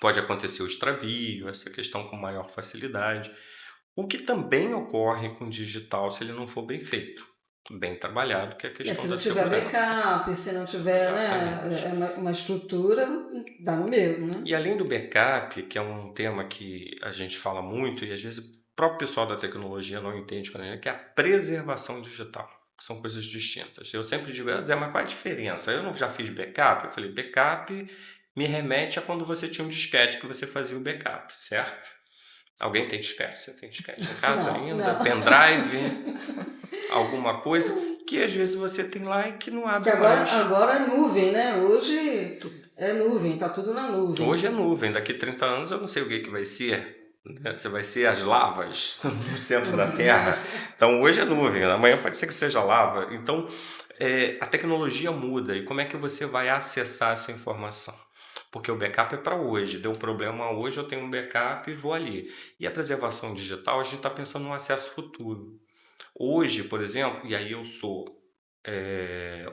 Pode acontecer o extravio, essa questão com maior facilidade. O que também ocorre com o digital se ele não for bem feito, bem trabalhado, que é a questão Se não da tiver segurança. backup, se não tiver Exatamente. uma estrutura, dá no mesmo, né? E além do backup, que é um tema que a gente fala muito e às vezes o próprio pessoal da tecnologia não entende, que é a preservação digital. São coisas distintas. Eu sempre digo, Zé, mas qual a diferença? Eu não já fiz backup? Eu falei, backup me remete a quando você tinha um disquete que você fazia o backup, certo? Alguém tem disquete? Você tem disquete em casa ainda? Não. Pendrive? Alguma coisa que às vezes você tem lá e que não abre Que mais. agora é nuvem, né? Hoje é nuvem, tá tudo na nuvem. Hoje é nuvem, daqui a 30 anos eu não sei o que vai ser. Você vai ser as lavas no centro da Terra. Então hoje é nuvem, amanhã pode ser que seja lava. Então a tecnologia muda e como é que você vai acessar essa informação? Porque o backup é para hoje, deu problema hoje, eu tenho um backup e vou ali. E a preservação digital, a gente está pensando no acesso futuro. Hoje, por exemplo, e aí eu sou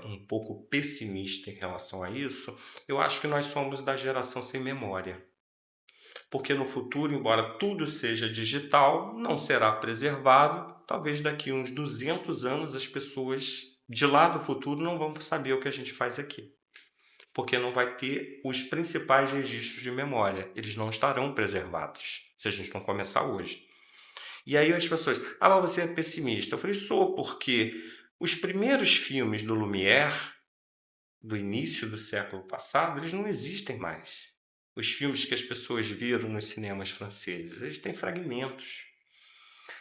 um pouco pessimista em relação a isso, eu acho que nós somos da geração sem memória. Porque no futuro, embora tudo seja digital, não será preservado. Talvez daqui a uns 200 anos as pessoas de lá do futuro não vão saber o que a gente faz aqui. Porque não vai ter os principais registros de memória. Eles não estarão preservados, se a gente não começar hoje. E aí as pessoas, mas você é pessimista. Eu falei, sou, porque os primeiros filmes do Lumière, do início do século passado, eles não existem mais. Os filmes que as pessoas viram nos cinemas franceses, eles têm fragmentos.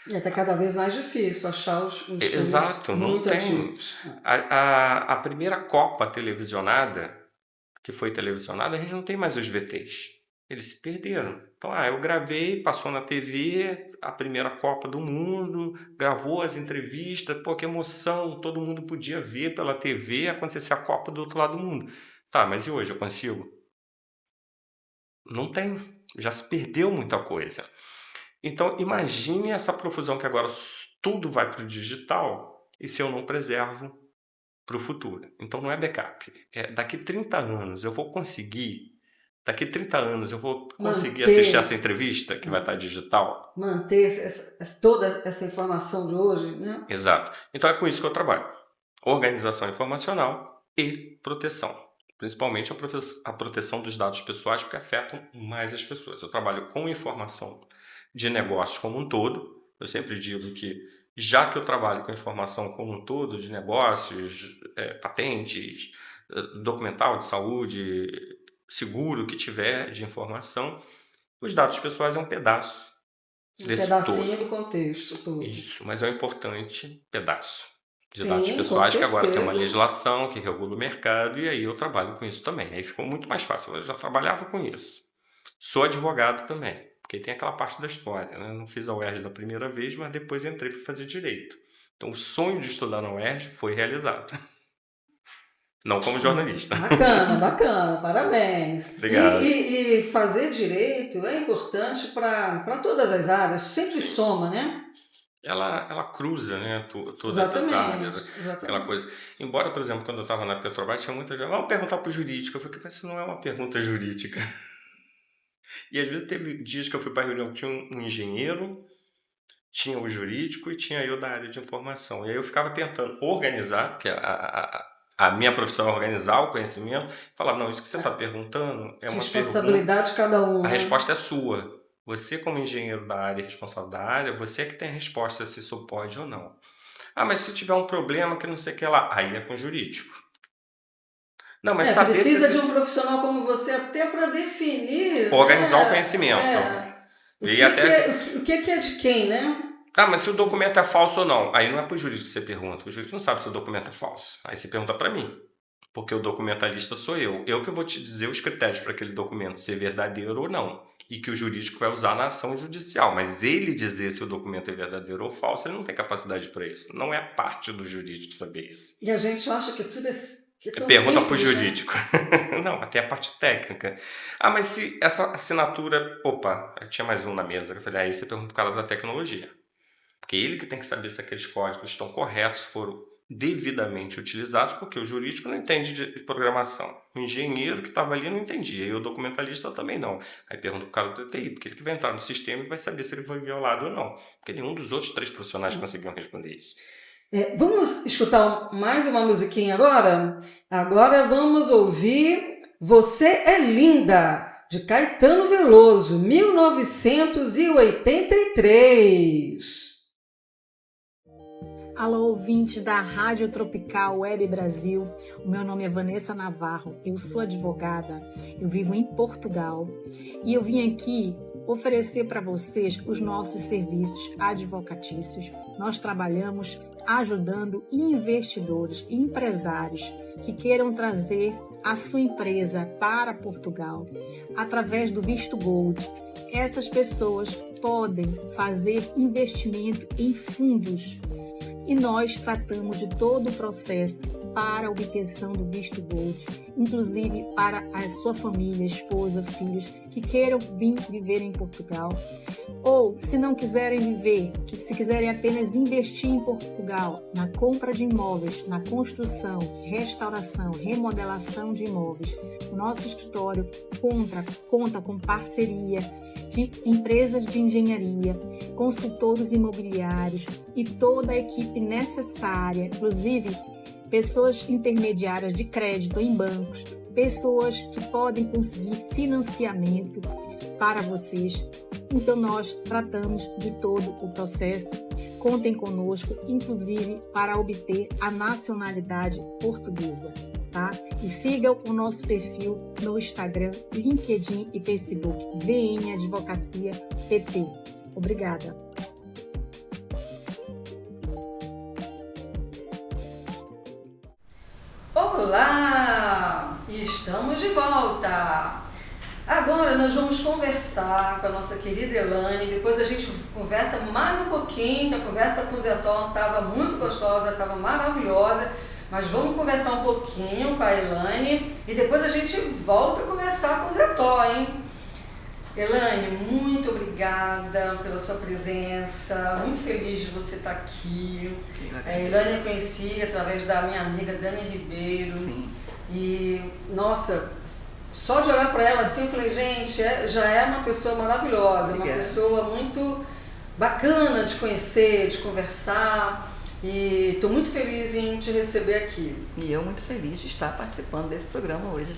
E até cada vez mais difícil achar os filmes Exato, não muito tem. antigos. A primeira Copa televisionada, que foi televisionada, a gente não tem mais os VTs. Eles se perderam. Então, eu gravei, passou na TV, a primeira Copa do Mundo, gravou as entrevistas, pô, que emoção, todo mundo podia ver pela TV acontecer a Copa do outro lado do mundo. Tá, mas e hoje eu consigo? Não tem, já se perdeu muita coisa. Então, imagine essa profusão que agora tudo vai para o digital e se eu não preservo para o futuro. Então, não é backup. Daqui 30 anos eu vou conseguir. Daqui 30 anos eu vou conseguir assistir essa entrevista que vai estar digital? Manter toda essa informação de hoje, né? Exato. Então é com isso que eu trabalho. Organização informacional e proteção. Principalmente a proteção dos dados pessoais, porque afetam mais as pessoas. Eu trabalho com informação de negócios como um todo. Eu sempre digo que, já que eu trabalho com informação como um todo, de negócios, patentes, documental de saúde, seguro que tiver de informação, os dados pessoais é um pedaço desse pedacinho todo. do contexto todo. Isso, mas é um importante pedaço de Sim, dados com pessoais, que agora tem uma certeza. legislação que regula o mercado, e aí eu trabalho com isso também. Aí ficou muito mais fácil, eu já trabalhava com isso. Sou advogado também, porque tem aquela parte da história, né? Não fiz a UERJ da primeira vez, mas depois entrei para fazer direito. Então o sonho de estudar na UERJ foi realizado. Não como jornalista. Bacana, bacana, parabéns. Obrigado. E fazer direito é importante para todas as áreas, sempre soma, né? Ela cruza, né, todas essas áreas, aquela Exatamente. coisa. Embora, por exemplo, quando eu estava na Petrobras, tinha muita gente, vamos perguntar para o jurídico. Eu falei, mas isso não é uma pergunta jurídica. E às vezes teve dias que eu fui para a reunião, tinha um engenheiro, tinha o jurídico e tinha eu da área de informação. E aí eu ficava tentando organizar, porque a minha profissão é organizar o conhecimento, falava, não, isso que você está perguntando é uma Responsabilidade de cada um. A né? resposta é sua. Você, como engenheiro da área, responsável da área, você é que tem a resposta se isso pode ou não. Ah, mas se tiver um problema que não sei o que lá, aí é com o jurídico. Não, mas saber precisa de um profissional como você até para definir... organizar o conhecimento. O que é de quem, né? Ah, mas se o documento é falso ou não? Aí não é para o jurídico que você pergunta. O jurídico não sabe se o documento é falso. Aí você pergunta para mim. Porque o documentalista sou eu. Eu que vou te dizer os critérios para aquele documento ser verdadeiro ou não. E que o jurídico vai usar na ação judicial. Mas ele dizer se o documento é verdadeiro ou falso, ele não tem capacidade para isso. Não é parte do jurídico saber isso. E a gente acha que tudo é pergunta para o jurídico. Né? Não, até a parte técnica. Ah, mas se essa assinatura... Opa, tinha mais um na mesa. Eu falei, aí você pergunta para o cara da tecnologia. Porque ele que tem que saber se aqueles códigos estão corretos, foram devidamente utilizados, porque o jurídico não entende de programação. O engenheiro que estava ali não entendia, e o documentalista também não. Aí pergunta para o cara do TI, porque ele que vai entrar no sistema e vai saber se ele foi violado ou não. Porque nenhum dos outros 3 profissionais conseguiam responder isso. Vamos escutar mais uma musiquinha agora? Agora vamos ouvir Você é Linda, de Caetano Veloso, 1983. Alô, ouvinte da Rádio Tropical Web Brasil. O meu nome é Vanessa Navarro, eu sou advogada, eu vivo em Portugal e eu vim aqui oferecer para vocês os nossos serviços advocatícios. Nós trabalhamos ajudando investidores e empresários que queiram trazer a sua empresa para Portugal através do Visto Gold. Essas pessoas podem fazer investimento em fundos. E nós tratamos de todo o processo para a obtenção do Visto Gold, inclusive para a sua família, esposa, filhos, que queiram vir viver em Portugal. Ou, se não quiserem viver, se quiserem apenas investir em Portugal, na compra de imóveis, na construção, restauração, remodelação de imóveis, o nosso escritório conta com parceria de empresas de engenharia, consultores imobiliários e toda a equipe necessária, inclusive pessoas intermediárias de crédito em bancos, pessoas que podem conseguir financiamento para vocês. Então nós tratamos de todo o processo. Contem conosco, inclusive para obter a nacionalidade portuguesa. Tá? E sigam o nosso perfil no Instagram, LinkedIn e Facebook, VN Advocacia PT. Obrigada. Olá! Estamos de volta! Agora nós vamos conversar com a nossa querida Elaine, depois a gente conversa mais um pouquinho, que a conversa com o Zé Tom estava muito gostosa, estava maravilhosa, mas vamos conversar um pouquinho com a Elaine e depois a gente volta a conversar com o Zé Tom, hein? Elaine, muito obrigada pela sua presença, muito feliz de você estar aqui. A Elaine eu conheci através da minha amiga Dani Ribeiro. Sim. E, nossa, só de olhar para ela assim, eu falei, gente, já é uma pessoa maravilhosa, uma pessoa muito bacana de conhecer, de conversar. E estou muito feliz em te receber aqui. E eu muito feliz de estar participando desse programa hoje.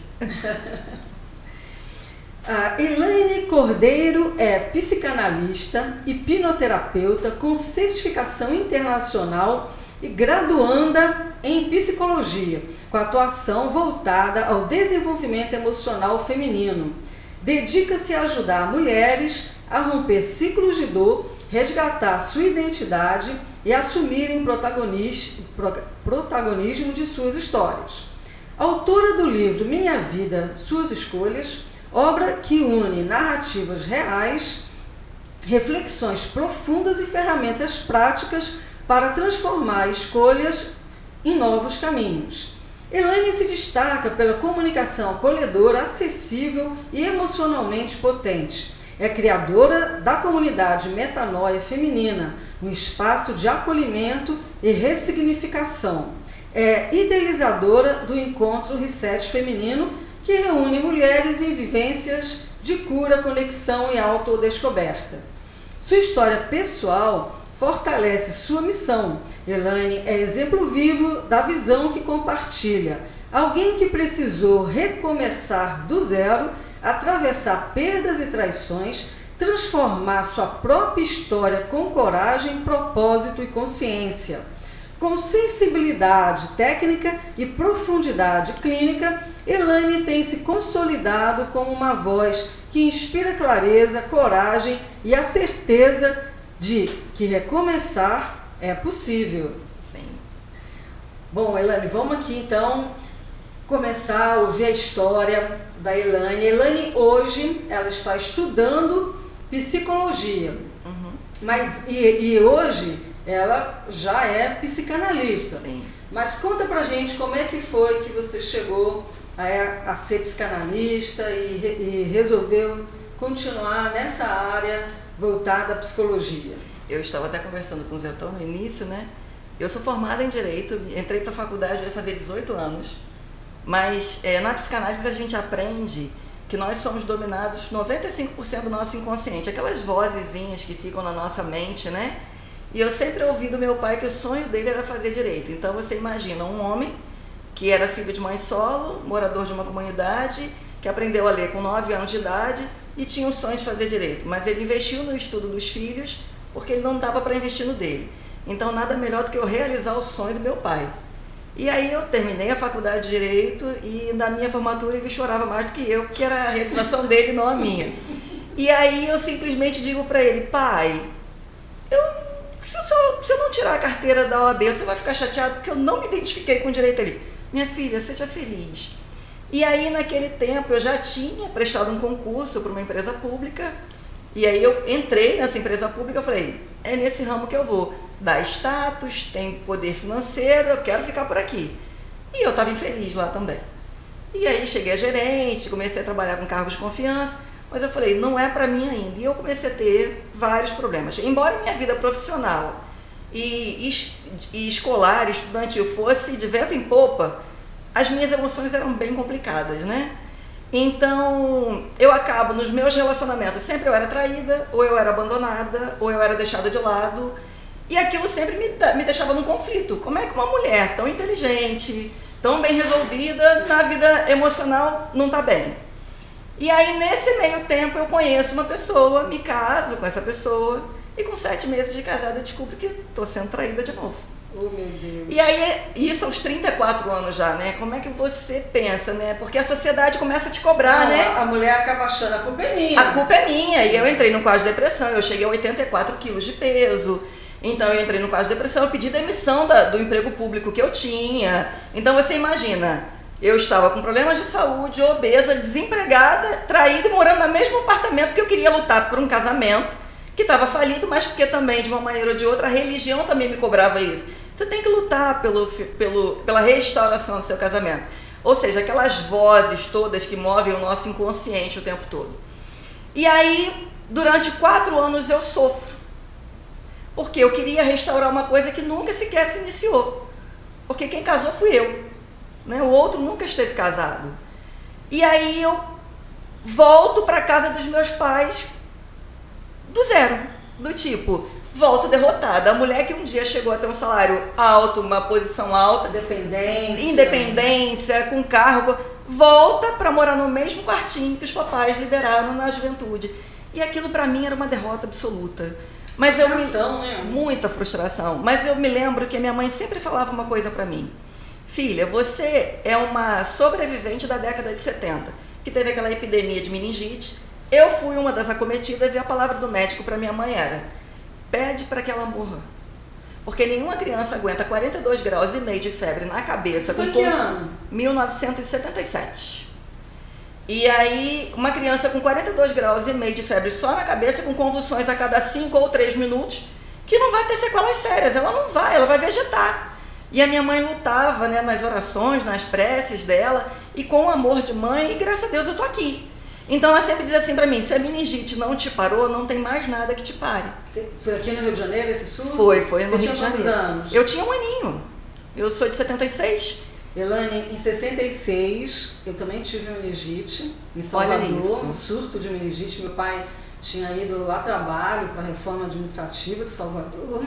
A Elaine Cordeiro é psicanalista, hipnoterapeuta com certificação internacional e graduanda em psicologia, com atuação voltada ao desenvolvimento emocional feminino. Dedica-se a ajudar mulheres a romper ciclos de dor, resgatar sua identidade e assumirem protagonismo de suas histórias. Autora do livro Minha Vida, Suas Escolhas, obra que une narrativas reais, reflexões profundas e ferramentas práticas para transformar escolhas em novos caminhos. Elaine se destaca pela comunicação acolhedora, acessível e emocionalmente potente. É criadora da comunidade Metanoia Feminina, um espaço de acolhimento e ressignificação. É idealizadora do Encontro Reset Feminino, que reúne mulheres em vivências de cura, conexão e autodescoberta. Sua história pessoal fortalece sua missão. Elaine é exemplo vivo da visão que compartilha. Alguém que precisou recomeçar do zero, atravessar perdas e traições, transformar sua própria história com coragem, propósito e consciência. Com sensibilidade técnica e profundidade clínica, Elaine tem se consolidado como uma voz que inspira clareza, coragem e a certeza de que recomeçar é possível. Sim. Bom, Elaine, vamos aqui então começar a ouvir a história da Elaine. Elaine hoje ela está estudando psicologia, mas e hoje ela já é psicanalista. Sim. Mas conta pra gente como é que foi que você chegou a ser psicanalista e resolveu continuar nessa área voltada à psicologia. Eu estava até conversando com o Zetão no início, né? Eu sou formada em Direito, entrei para a faculdade, vai fazer 18 anos, mas na psicanálise a gente aprende que nós somos dominados 95% do nosso inconsciente, aquelas vozezinhas que ficam na nossa mente, né? E eu sempre ouvi do meu pai que o sonho dele era fazer Direito. Então você imagina um homem que era filho de mãe solo, morador de uma comunidade, que aprendeu a ler com 9 anos de idade e tinha o sonho de fazer Direito, mas ele investiu no estudo dos filhos porque ele não dava para investir no dele. Então nada melhor do que eu realizar o sonho do meu pai. E aí eu terminei a faculdade de Direito e na minha formatura ele chorava mais do que eu, que era a realização dele, não a minha. E aí eu simplesmente digo para ele: pai, se eu não tirar a carteira da OAB, você vai ficar chateado porque eu não me identifiquei com Direito ali. Minha filha, seja feliz. E aí naquele tempo eu já tinha prestado um concurso para uma empresa pública. E aí eu entrei nessa empresa pública e falei: é nesse ramo que eu vou. Dá status, tem poder financeiro, eu quero ficar por aqui. E eu estava infeliz lá também. E aí cheguei a gerente, comecei a trabalhar com cargos de confiança, mas eu falei, não é para mim ainda. E eu comecei a ter vários problemas. Embora minha vida profissional e escolar, estudantil fosse de vento em popa, as minhas emoções eram bem complicadas, né? Então, eu acabo nos meus relacionamentos, sempre eu era traída, ou eu era abandonada, ou eu era deixada de lado, e aquilo sempre me deixava num conflito. Como é que uma mulher tão inteligente, tão bem resolvida, na vida emocional não está bem? E aí, nesse meio tempo, eu conheço uma pessoa, me caso com essa pessoa, e com 7 meses de casada eu descubro que estou sendo traída de novo. Oh, meu Deus. E aí, isso aos 34 anos já, né? Como é que você pensa, né? Porque a sociedade começa a te cobrar, né? A mulher acaba achando, a culpa é minha. A culpa é minha. E eu entrei no quadro de depressão, eu cheguei a 84 quilos de peso. Então eu entrei no quadro de depressão, eu pedi demissão do emprego público que eu tinha. Então você imagina, eu estava com problemas de saúde, obesa, desempregada, traída e morando no mesmo apartamento, porque eu queria lutar por um casamento que estava falido, mas porque também, de uma maneira ou de outra, a religião também me cobrava isso. Você tem que lutar pela restauração do seu casamento. Ou seja, aquelas vozes todas que movem o nosso inconsciente o tempo todo. E aí, durante 4 anos eu sofro. Porque eu queria restaurar uma coisa que nunca sequer se iniciou. Porque quem casou fui eu, né? O outro nunca esteve casado. E aí eu volto para a casa dos meus pais do zero. Do tipo, volto derrotada. A mulher que um dia chegou a ter um salário alto, uma posição alta, independência, com cargo, volta para morar no mesmo quartinho que os papais liberaram na juventude. E aquilo para mim era uma derrota absoluta. Mas muita frustração. Mas eu me lembro que a minha mãe sempre falava uma coisa para mim: filha, você é uma sobrevivente da década de 70, que teve aquela epidemia de meningite, Eu fui uma das acometidas e a palavra do médico para minha mãe era: pede para que ela morra. Porque nenhuma criança aguenta 42 graus e meio de febre na cabeça. Foi que ano? 1977. E aí, uma criança com 42 graus e meio de febre só na cabeça, com convulsões a cada 5 ou 3 minutos, que não vai ter sequelas sérias, ela vai vegetar. E a minha mãe lutava, né, nas orações, nas preces dela, e com o amor de mãe, e graças a Deus eu tô aqui. Então ela sempre diz assim pra mim: se a meningite não te parou, não tem mais nada que te pare. Foi aqui no Rio de Janeiro esse surto? Foi no Rio Rio de Janeiro. Quantos anos? Eu tinha 1 aninho. Eu sou de 76. Elane, em 66, eu também tive meningite em Salvador, um surto de meningite. Meu pai tinha ido a trabalho para a reforma administrativa de Salvador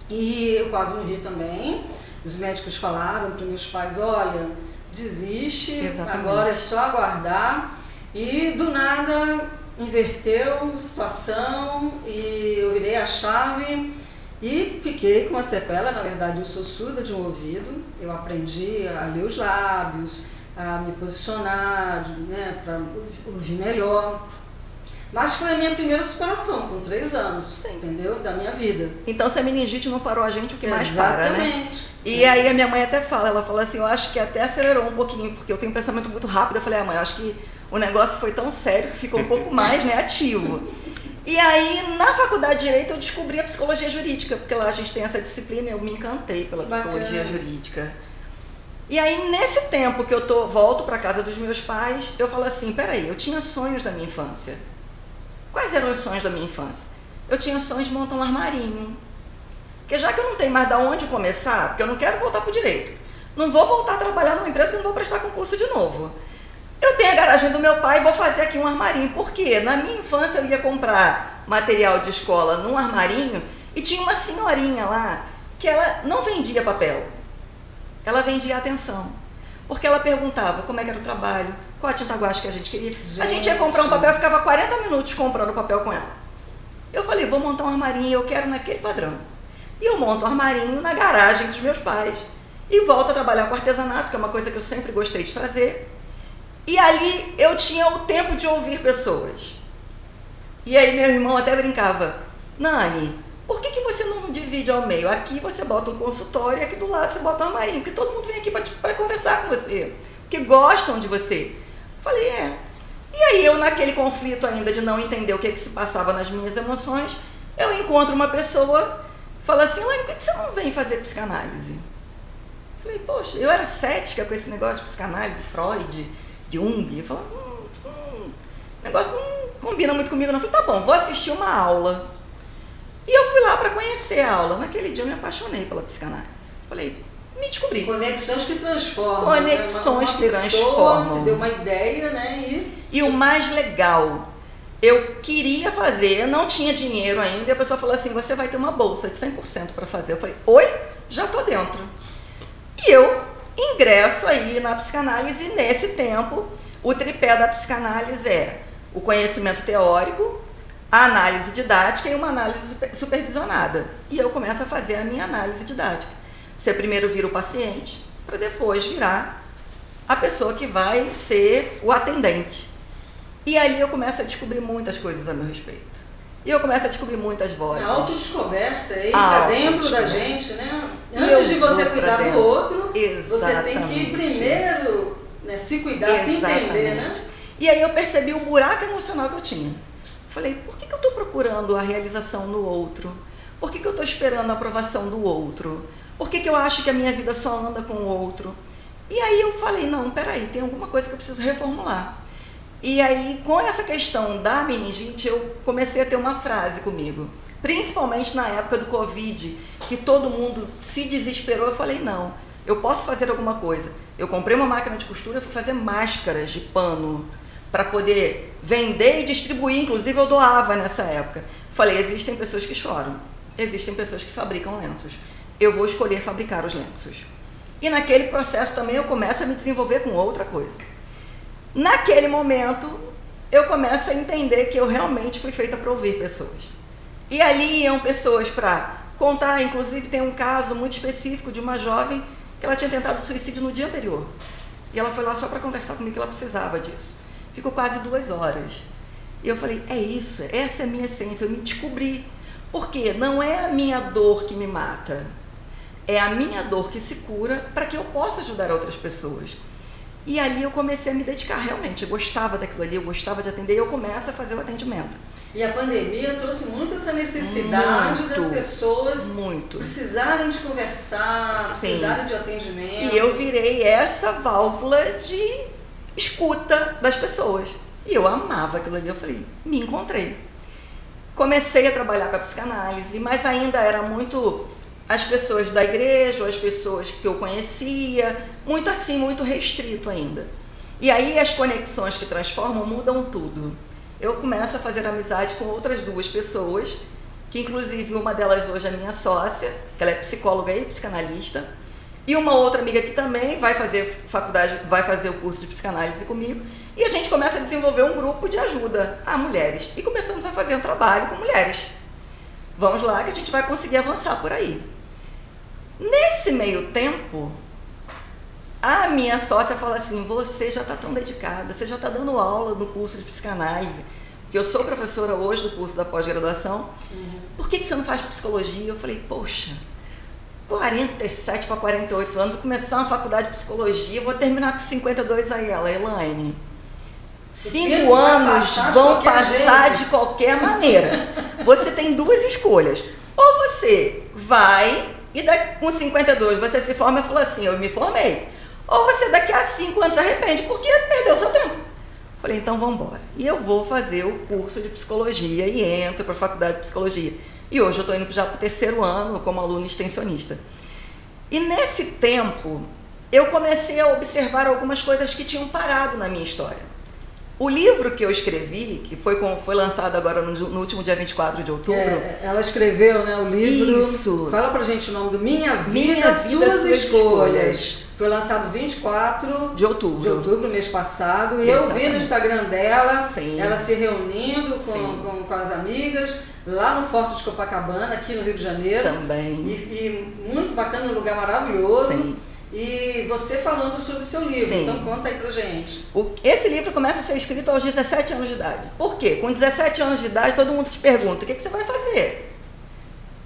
e eu quase morri também. Os médicos falaram para meus pais: olha, desiste, Exatamente. Agora é só aguardar. E do nada inverteu a situação e eu virei a chave e fiquei com uma sequela. Na verdade, eu sou surda de um ouvido, eu aprendi a ler os lábios, a me posicionar, né, para ouvir melhor. Mas foi a minha primeira superação, com 3 anos, Sim. Entendeu? Da minha vida. Então, se a meningite não parou a gente, o que mais para, né? Exatamente. E aí a minha mãe até fala, ela fala assim: eu acho que até acelerou um pouquinho, porque eu tenho um pensamento muito rápido. Eu falei: mãe, eu acho que o negócio foi tão sério que ficou um pouco mais, né, ativo. E aí, na faculdade de Direito, eu descobri a psicologia jurídica, porque lá a gente tem essa disciplina e eu me encantei pela psicologia jurídica. E aí, nesse tempo que eu volto para casa dos meus pais, eu falo assim: peraí, eu tinha sonhos da minha infância. Quais eram os sonhos da minha infância? Eu tinha sonhos de montar um armarinho. Porque já que eu não tenho mais de onde começar, porque eu não quero voltar para o direito, não vou voltar a trabalhar numa empresa que não vou prestar concurso de novo. Eu tenho a garagem do meu pai e vou fazer aqui um armarinho. Por quê? Na minha infância eu ia comprar material de escola num armarinho e tinha uma senhorinha lá que ela não vendia papel. Ela vendia atenção. Porque ela perguntava como é que era o trabalho, qual a tinta guache que a gente queria. A gente ia comprar um papel, eu ficava 40 minutos comprando papel com ela. Eu falei: vou montar um armarinho e eu quero naquele padrão. E eu monto um armarinho na garagem dos meus pais. E volto a trabalhar com artesanato, que é uma coisa que eu sempre gostei de fazer. E ali eu tinha o tempo de ouvir pessoas. E aí meu irmão até brincava: Nani, por que você não divide ao meio? Aqui você bota um consultório e aqui do lado você bota um armarinho, porque todo mundo vem aqui para conversar com você, porque gostam de você. Falei: é. E aí eu, naquele conflito ainda de não entender o que se passava nas minhas emoções, eu encontro uma pessoa, fala assim: Nani, por que você não vem fazer psicanálise? Falei: poxa, eu era cética com esse negócio de psicanálise, Freud, Jung. Eu falei: o negócio não combina muito comigo não. Eu falei: tá bom, vou assistir uma aula. E eu fui lá para conhecer a aula. Naquele dia eu me apaixonei pela psicanálise. Falei: me descobri. Conexões que transformam. Conexões que transformam. Que deu uma ideia, né? E o mais legal, eu queria fazer, eu não tinha dinheiro ainda, e a pessoa falou assim: você vai ter uma bolsa de 100% para fazer. Eu falei: oi? Já tô dentro. E eu ingresso aí na psicanálise, e nesse tempo, o tripé da psicanálise é o conhecimento teórico, a análise didática e uma análise supervisionada. E eu começo a fazer a minha análise didática. Você primeiro vira o paciente, para depois virar a pessoa que vai ser o atendente. E ali eu começo a descobrir muitas coisas a meu respeito. E eu começo a descobrir muitas vozes. A autodescoberta, ir para dentro da gente, né? Antes de você cuidar do outro, você tem que ir primeiro, né, se cuidar, se entender, né? E aí eu percebi o buraco emocional que eu tinha. Falei: por que eu estou procurando a realização no outro? Por que eu estou esperando a aprovação do outro? Por que eu acho que a minha vida só anda com o outro? E aí eu falei: não, peraí, tem alguma coisa que eu preciso reformular. E aí, com essa questão da meningite, eu comecei a ter uma frase comigo. Principalmente na época do Covid, que todo mundo se desesperou. Eu falei: não, eu posso fazer alguma coisa. Eu comprei uma máquina de costura e fui fazer máscaras de pano para poder vender e distribuir. Inclusive, eu doava nessa época. Falei: existem pessoas que choram, existem pessoas que fabricam lenços. Eu vou escolher fabricar os lenços. E naquele processo também eu começo a me desenvolver com outra coisa. Naquele momento, eu começo a entender que eu realmente fui feita para ouvir pessoas. E ali iam pessoas para contar. Inclusive, tem um caso muito específico de uma jovem que ela tinha tentado suicídio no dia anterior. E ela foi lá só para conversar comigo, que ela precisava disso. Ficou quase 2 horas. E eu falei, é isso, essa é a minha essência, eu me descobri. Porque não é a minha dor que me mata, é a minha dor que se cura para que eu possa ajudar outras pessoas. E ali eu comecei a me dedicar, realmente, eu gostava daquilo ali, eu gostava de atender, e eu começo a fazer o atendimento. E a pandemia trouxe muito essa necessidade das pessoas precisarem de conversar, precisarem de atendimento. E eu virei essa válvula de escuta das pessoas. E eu amava aquilo ali, eu falei, me encontrei. Comecei a trabalhar com a psicanálise, mas ainda era muito as pessoas da igreja, ou as pessoas que eu conhecia, muito assim, muito restrito ainda. E aí as conexões que transformam mudam tudo. Eu começo a fazer amizade com outras 2 pessoas, que inclusive uma delas hoje é minha sócia, que ela é psicóloga e psicanalista, e uma outra amiga que também vai fazer faculdade, vai fazer o curso de psicanálise comigo, e a gente começa a desenvolver um grupo de ajuda a mulheres, e começamos a fazer um trabalho com mulheres. Vamos lá que a gente vai conseguir avançar por aí. Nesse meio tempo, a minha sócia fala assim, você já está tão dedicada, você já está dando aula no curso de psicanálise, que eu sou professora hoje do curso da pós-graduação, por que você não faz psicologia? Eu falei, poxa, 47 para 48 anos, vou começar uma faculdade de psicologia, vou terminar com 52 aí. Ela, Elaine, 5 anos vão passar de qualquer maneira. Você tem 2 escolhas. Ou você vai e com 52 você se forma e fala assim, eu me formei. Ou você daqui a 5 anos se arrepende, porque perdeu seu tempo. Falei, então vamos embora. E eu vou fazer o curso de psicologia e entro para a faculdade de psicologia. E hoje eu estou indo já para o 3º ano como aluna extensionista. E nesse tempo, eu comecei a observar algumas coisas que tinham parado na minha história. O livro que eu escrevi, que foi lançado agora no último dia 24 de outubro... ela escreveu, né, o livro... Isso. Fala pra gente o nome do Minha Vida, Suas Escolhas. Foi lançado 24 de outubro, mês passado. E eu vi no Instagram dela, ela se reunindo com as amigas, lá no Forte de Copacabana, aqui no Rio de Janeiro. Também. E muito bacana, um lugar maravilhoso. Sim. E você falando sobre o seu livro, então conta aí pra gente. Esse livro começa a ser escrito aos 17 anos de idade. Por quê? Com 17 anos de idade, todo mundo te pergunta, o que você vai fazer?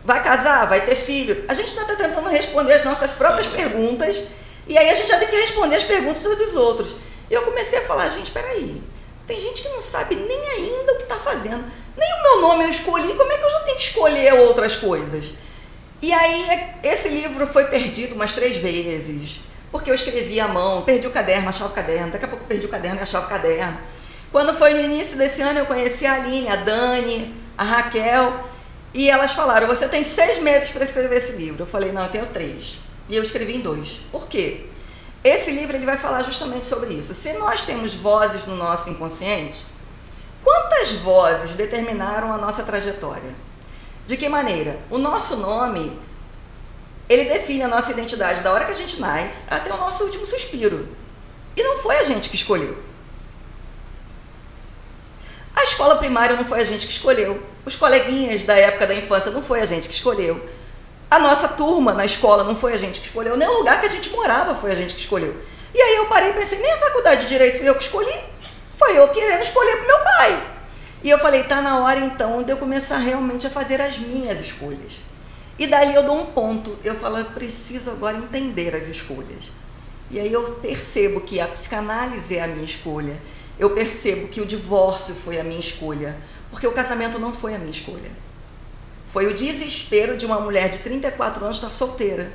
Vai casar? Vai ter filho? A gente ainda está tentando responder as nossas próprias perguntas, e aí a gente já tem que responder as perguntas dos outros. E eu comecei a falar, gente, peraí, tem gente que não sabe nem ainda o que está fazendo. Nem o meu nome eu escolhi, como é que eu já tenho que escolher outras coisas? E aí, esse livro foi perdido umas 3 vezes, porque eu escrevi à mão, perdi o caderno, achava o caderno, daqui a pouco perdi o caderno e achava o caderno. Quando foi no início desse ano, eu conheci a Aline, a Dani, a Raquel, e elas falaram, você tem 6 meses para escrever esse livro. Eu falei, não, eu tenho 3. E eu escrevi em 2. Por quê? Esse livro ele vai falar justamente sobre isso. Se nós temos vozes no nosso inconsciente, quantas vozes determinaram a nossa trajetória? De que maneira? O nosso nome, ele define a nossa identidade da hora que a gente nasce até o nosso último suspiro. E não foi a gente que escolheu. A escola primária não foi a gente que escolheu. Os coleguinhas da época da infância não foi a gente que escolheu. A nossa turma na escola não foi a gente que escolheu. Nem o lugar que a gente morava foi a gente que escolheu. E aí eu parei e pensei, nem a faculdade de Direito fui eu que escolhi. Foi eu querendo escolher pro meu pai. E eu falei, tá na hora então de eu começar realmente a fazer as minhas escolhas. E daí eu dou um ponto, eu falo, eu preciso agora entender as escolhas. E aí eu percebo que a psicanálise é a minha escolha. Eu percebo que o divórcio foi a minha escolha, porque o casamento não foi a minha escolha. Foi o desespero de uma mulher de 34 anos estar solteira,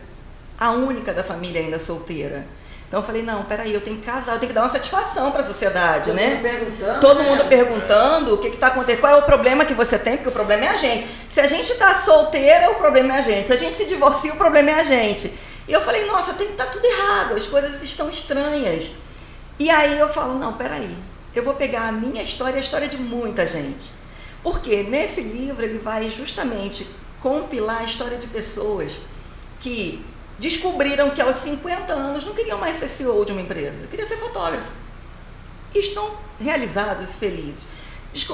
a única da família ainda solteira. Então eu falei, não, peraí, eu tenho que casar, eu tenho que dar uma satisfação para a sociedade, né? Todo mundo perguntando o que está acontecendo, qual é o problema que você tem, porque o problema é a gente. Se a gente está solteira, o problema é a gente. Se a gente se divorcia, o problema é a gente. E eu falei, nossa, tem que estar tudo errado, as coisas estão estranhas. E aí eu falo, não, peraí, eu vou pegar a minha história e a história de muita gente. Porque nesse livro ele vai justamente compilar a história de pessoas que descobriram que aos 50 anos não queriam mais ser CEO de uma empresa, queriam ser fotógrafo. E estão realizados e felizes.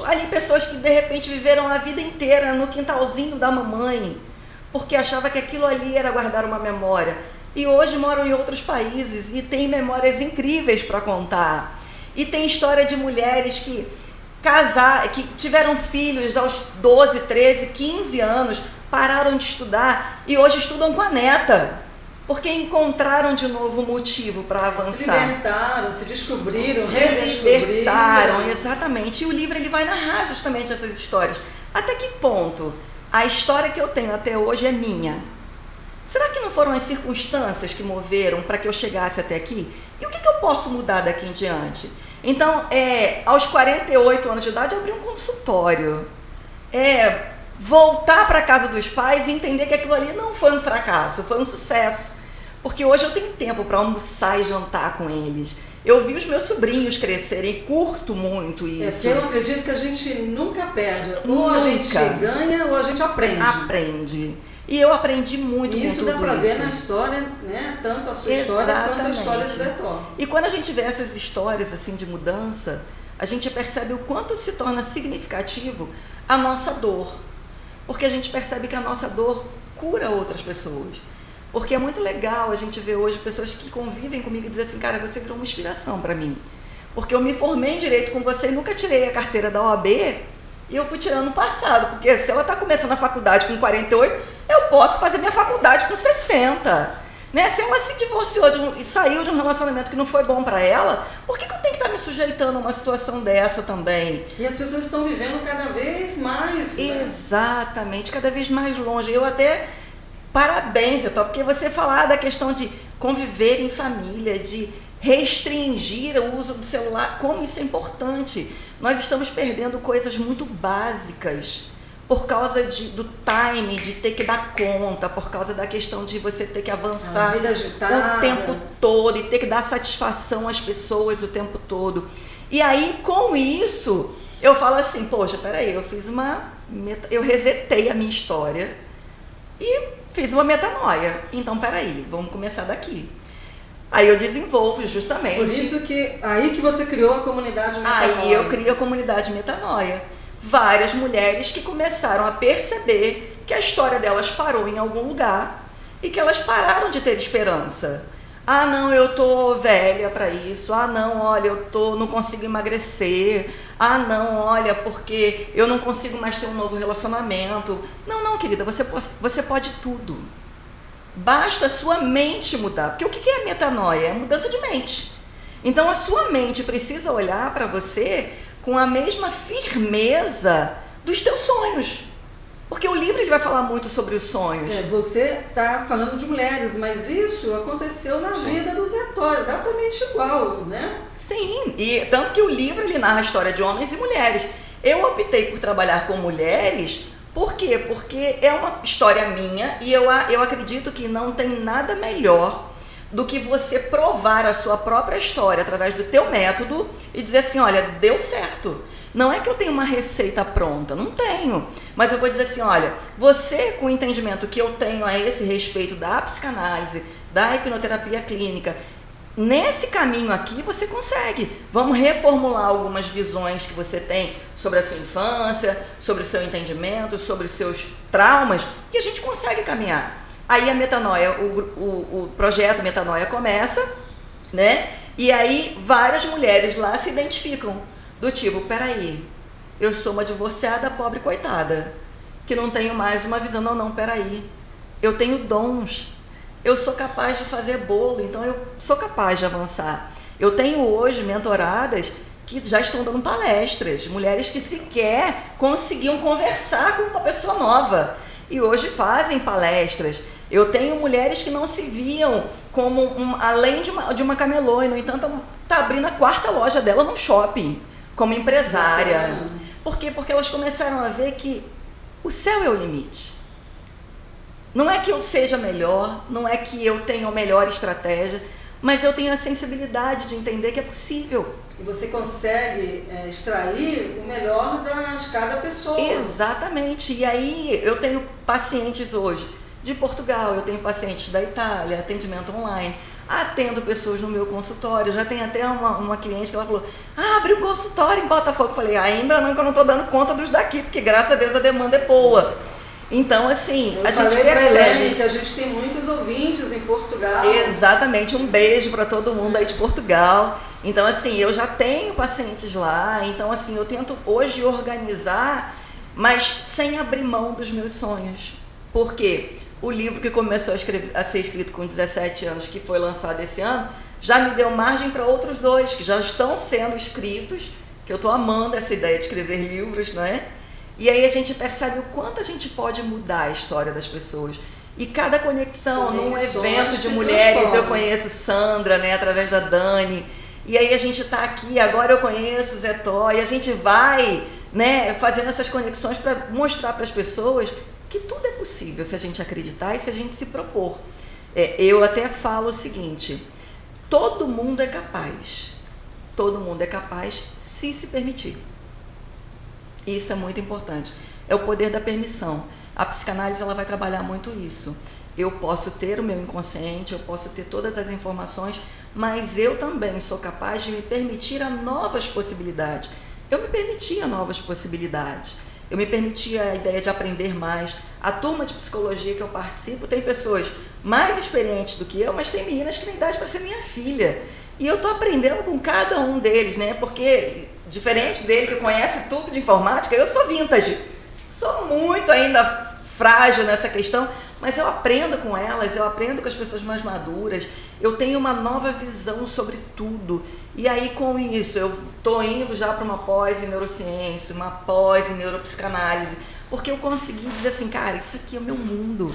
Ali pessoas que de repente viveram a vida inteira no quintalzinho da mamãe, porque achava que aquilo ali era guardar uma memória. E hoje moram em outros países e têm memórias incríveis para contar. E tem história de mulheres que que tiveram filhos aos 12, 13, 15 anos, pararam de estudar e hoje estudam com a neta, porque encontraram de novo um motivo para avançar. Se libertaram, se descobriram, se redescobriram. libertaram, exatamente. E o livro ele vai narrar justamente essas histórias. Até que ponto a história que eu tenho até hoje é minha? Será que não foram as circunstâncias que moveram para que eu chegasse até aqui? E o que eu posso mudar daqui em diante? Então, aos 48 anos de idade, eu abri um consultório. Voltar para a casa dos pais e entender que aquilo ali não foi um fracasso, foi um sucesso. Porque hoje eu tenho tempo para almoçar e jantar com eles. Eu vi os meus sobrinhos crescerem, curto muito isso. Eu acredito que a gente nunca perde. Ou a gente ganha ou a gente aprende. Aprende. E eu aprendi muito isso com tudo isso. Isso dá para ver na história, né? Tanto a sua história quanto a história de Zé Tó. E quando a gente vê essas histórias assim de mudança, a gente percebe o quanto se torna significativo a nossa dor. Porque a gente percebe que a nossa dor cura outras pessoas. Porque é muito legal a gente ver hoje pessoas que convivem comigo e dizem assim, cara, você virou uma inspiração para mim. Porque eu me formei em Direito com você e nunca tirei a carteira da OAB e eu fui tirando no passado. Porque se ela está começando a faculdade com 48, eu posso fazer minha faculdade com 60. Né? Se ela se divorciou e saiu de um relacionamento que não foi bom para ela, por que eu tenho que estar me sujeitando a uma situação dessa também? E as pessoas estão vivendo cada vez mais. Né? Exatamente, cada vez mais longe. Eu até... Parabéns, Zé Tó, porque você falar da questão de conviver em família, de restringir o uso do celular, como isso é importante. Nós estamos perdendo coisas muito básicas por causa do time, de ter que dar conta, por causa da questão de você ter que avançar o tempo todo e ter que dar satisfação às pessoas o tempo todo. E aí, com isso, eu falo assim, poxa, peraí, eu resetei a minha história e fiz uma metanoia. Então, peraí, vamos começar daqui. Aí eu desenvolvo justamente... Por isso que aí que você criou a comunidade Metanoia. Aí eu criei a comunidade Metanoia. Várias mulheres que começaram a perceber que a história delas parou em algum lugar e que elas pararam de ter esperança. Ah, não, eu tô velha para isso. Ah, não, olha, não consigo emagrecer. Ah, não, olha, porque eu não consigo mais ter um novo relacionamento. Não, querida, você pode tudo. Basta a sua mente mudar. Porque o que é metanoia? É mudança de mente. Então, a sua mente precisa olhar para você com a mesma firmeza dos teus sonhos. Porque o livro ele vai falar muito sobre os sonhos. Você está falando de mulheres, mas isso aconteceu na vida do Zé Tó, exatamente igual, né? Sim, e tanto que o livro ele narra a história de homens e mulheres. Eu optei por trabalhar com mulheres, por quê? Porque é uma história minha e eu acredito que não tem nada melhor do que você provar a sua própria história através do teu método e dizer assim, olha, deu certo. Não é que eu tenho uma receita pronta, não tenho. Mas eu vou dizer assim, olha, você com o entendimento que eu tenho a esse respeito da psicanálise, da hipnoterapia clínica, nesse caminho aqui você consegue. Vamos reformular algumas visões que você tem sobre a sua infância, sobre o seu entendimento, sobre os seus traumas, e a gente consegue caminhar. Aí a metanoia, o projeto Metanoia começa, né? E aí várias mulheres lá se identificam. Do tipo, peraí, eu sou uma divorciada pobre coitada, que não tenho mais uma visão, não, peraí, eu tenho dons, eu sou capaz de fazer bolo, então eu sou capaz de avançar. Eu tenho hoje mentoradas que já estão dando palestras, mulheres que sequer conseguiam conversar com uma pessoa nova, e hoje fazem palestras. Eu tenho mulheres que não se viam como além de uma camelô, e no entanto está abrindo a 4ª loja dela no shopping, como empresária. Por quê? Porque elas começaram a ver que o céu é o limite. Não é que eu seja melhor, não é que eu tenha a melhor estratégia, mas eu tenho a sensibilidade de entender que é possível. E você consegue extrair o melhor de cada pessoa. Exatamente. E aí eu tenho pacientes hoje de Portugal, eu tenho pacientes da Itália, atendimento online. Atendo pessoas no meu consultório, já tem até uma cliente que ela falou, abre um consultório em Botafogo. Eu falei, ainda não, que eu não estou dando conta dos daqui, porque graças a Deus a demanda é boa. Então, assim, a gente percebe que a gente tem muitos ouvintes em Portugal. Exatamente, um beijo para todo mundo aí de Portugal. Então, assim, eu já tenho pacientes lá, então, assim, eu tento hoje organizar, mas sem abrir mão dos meus sonhos. Por quê? O livro que começou a ser escrito com 17 anos, que foi lançado esse ano, já me deu margem para outros 2, que já estão sendo escritos, que eu estou amando essa ideia de escrever livros, não é? E aí a gente percebe o quanto a gente pode mudar a história das pessoas. E cada conexão, num evento de mulheres, eu conheço Sandra, né, através da Dani, e aí a gente está aqui, agora eu conheço o Zé Tó, e a gente vai, né, fazendo essas conexões para mostrar para as pessoas que tudo é possível se a gente acreditar e se a gente se propor. Eu até falo o seguinte, todo mundo é capaz se permitir. Isso é muito importante, é o poder da permissão. A psicanálise ela vai trabalhar muito isso. Eu posso ter o meu inconsciente, eu posso ter todas as informações, mas eu também sou capaz de me permitir a novas possibilidades. Eu me permitia novas possibilidades. Eu me permitia a ideia de aprender mais. A turma de psicologia que eu participo tem pessoas mais experientes do que eu, mas tem meninas que têm idade para ser minha filha. E eu estou aprendendo com cada um deles, né? Porque, diferente dele que conhece tudo de informática, eu sou vintage. Sou muito ainda frágil nessa questão, mas eu aprendo com elas, eu aprendo com as pessoas mais maduras, eu tenho uma nova visão sobre tudo. E aí com isso eu estou indo já para uma pós em neurociência, uma pós em neuropsicanálise, porque eu consegui dizer assim, cara, isso aqui é o meu mundo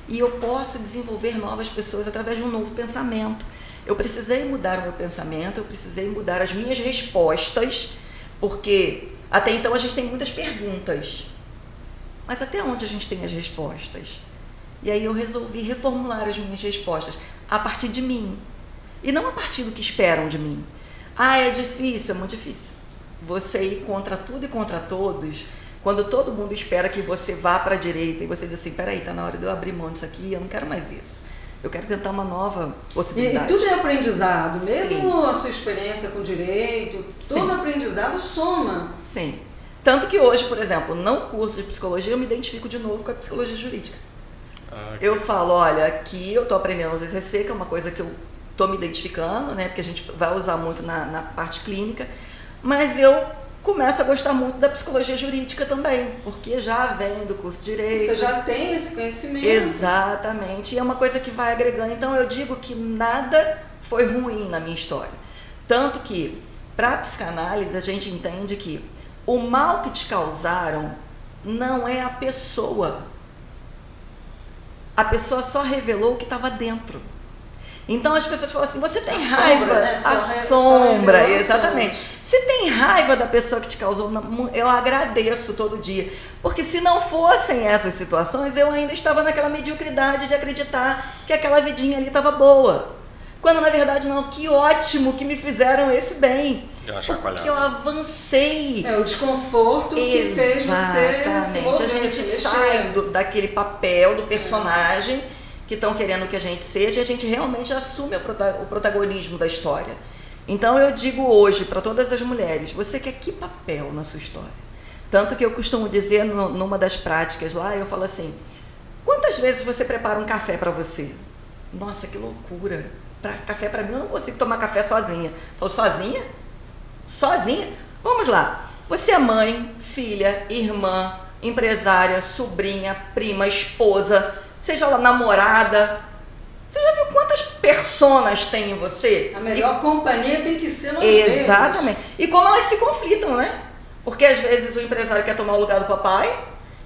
e eu posso desenvolver novas pessoas através de um novo pensamento. Eu precisei mudar o meu pensamento, eu precisei mudar as minhas respostas, porque até então a gente tem muitas perguntas, mas até onde a gente tem as respostas? E aí eu resolvi reformular as minhas respostas a partir de mim. E não a partir do que esperam de mim. Ah, é difícil, é muito difícil. Você ir contra tudo e contra todos, quando todo mundo espera que você vá para a direita e você diz assim, peraí, tá na hora de eu abrir mão disso aqui, eu não quero mais isso. Eu quero tentar uma nova possibilidade. E tudo é aprendizado, mesmo Sim. a sua experiência com direito, todo Sim. aprendizado soma. Sim. Tanto que hoje, por exemplo, no curso de psicologia, eu me identifico de novo com a psicologia jurídica. Eu falo, olha, aqui eu estou aprendendo o TCC, que é uma coisa que eu estou me identificando, né? Porque a gente vai usar muito na parte clínica, mas eu começo a gostar muito da psicologia jurídica também, porque já vem do curso de Direito. Você já tem esse conhecimento. Exatamente, e é uma coisa que vai agregando. Então eu digo que nada foi ruim na minha história. Tanto que, para a psicanálise, a gente entende que o mal que te causaram não é a pessoa. A pessoa só revelou o que estava dentro. Então as pessoas falam assim, você tem raiva, sombra, né? a sombra, exatamente. Se tem raiva da pessoa que te causou, eu agradeço todo dia. Porque se não fossem essas situações, eu ainda estava naquela mediocridade de acreditar que aquela vidinha ali estava boa. Quando na verdade não, que ótimo que me fizeram esse bem. Porque eu avancei. É o desconforto que fez você se mover, a gente sai daquele papel do personagem que estão querendo que a gente seja, e a gente realmente assume o protagonismo da história. Então eu digo hoje para todas as mulheres, você quer que papel na sua história? Tanto que eu costumo dizer numa das práticas lá, eu falo assim, quantas vezes você prepara um café para você? Nossa, que loucura! Café para mim, eu não consigo tomar café sozinha. Falo, sozinha? Sozinha? Vamos lá. Você é mãe, filha, irmã, empresária, sobrinha, prima, esposa, seja lá namorada. Você já viu quantas personas tem em você? A melhor companhia tem que ser nós mesmos. Exatamente. E como elas se conflitam, né? Porque às vezes o empresário quer tomar o lugar do papai,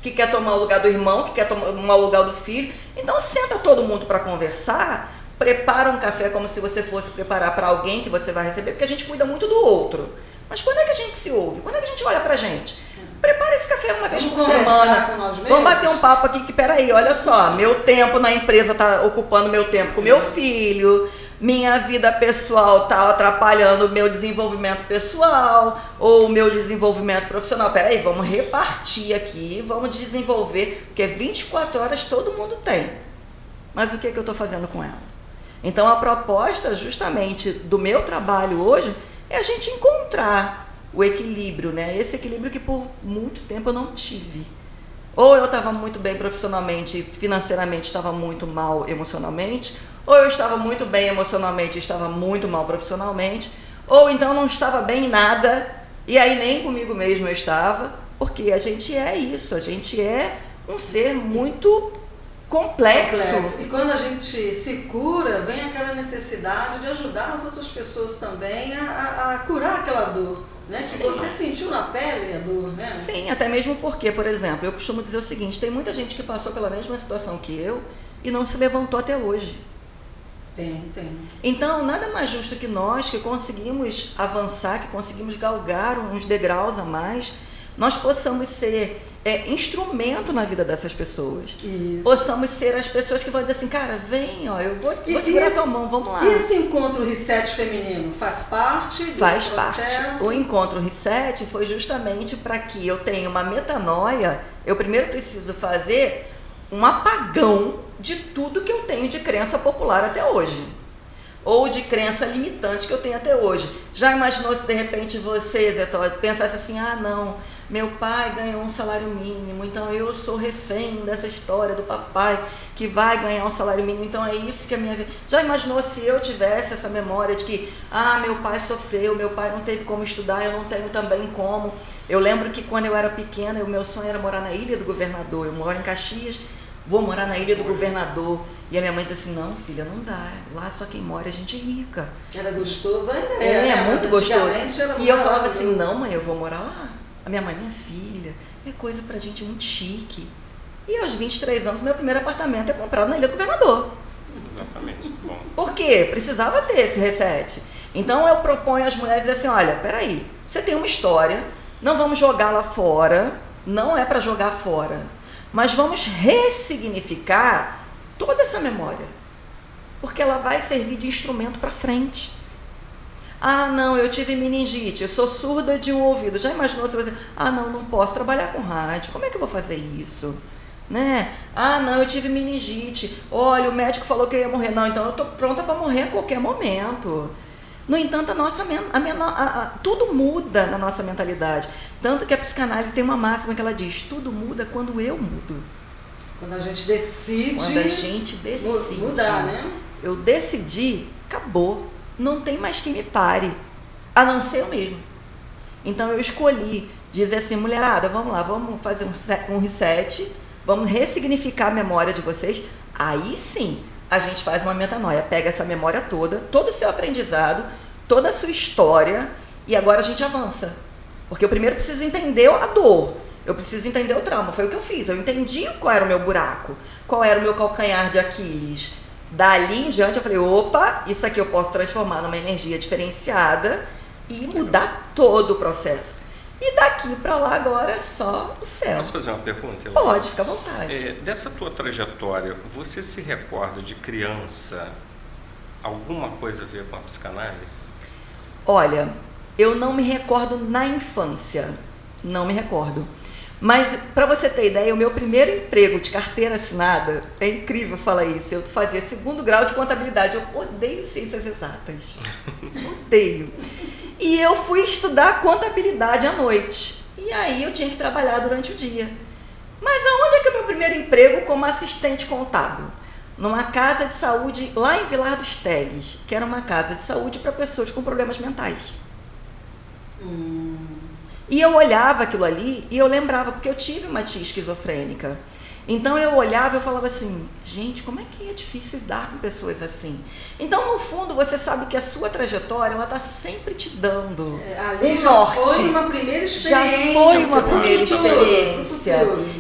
que quer tomar o lugar do irmão, que quer tomar o lugar do filho. Então senta todo mundo para conversar, prepara um café como se você fosse preparar para alguém que você vai receber, porque a gente cuida muito do outro. Mas quando é que a gente se ouve? Quando é que a gente olha pra gente? Prepara esse café uma vez por semana. Com nós mesmos? Vamos bater um papo aqui, que peraí, olha só, meu tempo na empresa tá ocupando meu tempo com meu filho, minha vida pessoal tá atrapalhando o meu desenvolvimento pessoal ou o meu desenvolvimento profissional. Peraí, vamos repartir aqui, vamos desenvolver, porque 24 horas todo mundo tem. Mas o que é que eu tô fazendo com ela? Então a proposta justamente do meu trabalho hoje é a gente encontrar o equilíbrio, né? Esse equilíbrio que por muito tempo eu não tive. Ou eu estava muito bem profissionalmente, financeiramente estava muito mal emocionalmente, ou eu estava muito bem emocionalmente e estava muito mal profissionalmente, ou então não estava bem em nada, e aí nem comigo mesmo eu estava, porque a gente é isso, a gente é um ser muito complexo. E quando a gente se cura, vem aquela necessidade de ajudar as outras pessoas também a curar aquela dor, né? Que você sentiu na pele a dor, né? Sim, até mesmo porque, por exemplo, eu costumo dizer o seguinte, tem muita gente que passou pela mesma situação que eu e não se levantou até hoje. Tem. Então, nada mais justo que nós, que conseguimos avançar, que conseguimos galgar uns degraus a mais, nós possamos ser instrumento na vida dessas pessoas. Isso. Possamos ser as pessoas que vão dizer assim, cara, vem, ó, eu vou segurar tua mão, vamos lá. E esse encontro Reset feminino faz parte desse processo? Faz parte. O encontro Reset foi justamente para que eu tenha uma metanoia, eu primeiro preciso fazer um apagão de tudo que eu tenho de crença popular até hoje. Ou de crença limitante que eu tenho até hoje. Já imaginou se de repente você, Zé Todd, pensasse assim, ah não, meu pai ganhou um salário mínimo, então eu sou refém dessa história do papai que vai ganhar um salário mínimo, então é isso que é a minha vida. Já imaginou se eu tivesse essa memória de que, meu pai sofreu, meu pai não teve como estudar, eu não tenho também como. Eu lembro que quando eu era pequena, o meu sonho era morar na Ilha do Governador, eu moro em Caxias, vou morar na Ilha do Governador. E a minha mãe disse assim, não filha, não dá, lá só quem mora é gente rica. Era gostoso ainda. Muito gostoso. E eu falava assim, não mãe, eu vou morar lá. A minha mãe, minha filha, é coisa pra gente muito chique. E aos 23 anos, meu primeiro apartamento é comprado na Ilha do Governador. Exatamente. Bom. Por quê? Precisava ter esse reset. Então eu proponho às mulheres assim, olha, peraí, você tem uma história, não vamos jogá-la fora, não é para jogar fora, mas vamos ressignificar toda essa memória, porque ela vai servir de instrumento para frente. Ah, não, eu tive meningite, eu sou surda de um ouvido. Já imaginou se você... não posso trabalhar com rádio, como é que eu vou fazer isso? Né? Ah, não, eu tive meningite, olha, o médico falou que eu ia morrer. Não, então eu estou pronta para morrer a qualquer momento. No entanto, tudo muda na nossa mentalidade. Tanto que a psicanálise tem uma máxima que ela diz, tudo muda quando eu mudo. Quando a gente decide... Mudar, né? Eu decidi, acabou. Não tem mais quem me pare, a não ser eu mesmo. Então eu escolhi dizer assim, mulherada, vamos lá, vamos fazer um reset, vamos ressignificar a memória de vocês. Aí sim, a gente faz uma metanoia, pega essa memória toda, todo o seu aprendizado, toda a sua história, e agora a gente avança. Porque eu primeiro preciso entender a dor, eu preciso entender o trauma, foi o que eu fiz. Eu entendi qual era o meu buraco, qual era o meu calcanhar de Aquiles. Dali em diante eu falei, opa, isso aqui eu posso transformar numa energia diferenciada e mudar todo o processo. E daqui para lá agora é só o céu. Posso fazer uma pergunta? Pode, fica à vontade. Dessa tua trajetória, você se recorda de criança alguma coisa a ver com a psicanálise? Olha, eu não me recordo na infância, não me recordo. Mas, para você ter ideia, o meu primeiro emprego de carteira assinada, é incrível falar isso, eu fazia 2º grau de contabilidade, eu odeio ciências exatas, odeio. E eu fui estudar contabilidade à noite, e aí eu tinha que trabalhar durante o dia. Mas aonde é que é o meu primeiro emprego como assistente contábil? Numa casa de saúde lá em Vilar dos Teles, que era uma casa de saúde para pessoas com problemas mentais. E eu olhava aquilo ali e eu lembrava, porque eu tive uma tia esquizofrênica. Então eu olhava e eu falava assim, gente, como é que é difícil lidar com pessoas assim? Então, no fundo, você sabe que a sua trajetória, ela está sempre te dando ali um norte. Foi uma primeira experiência. Já foi uma primeira experiência.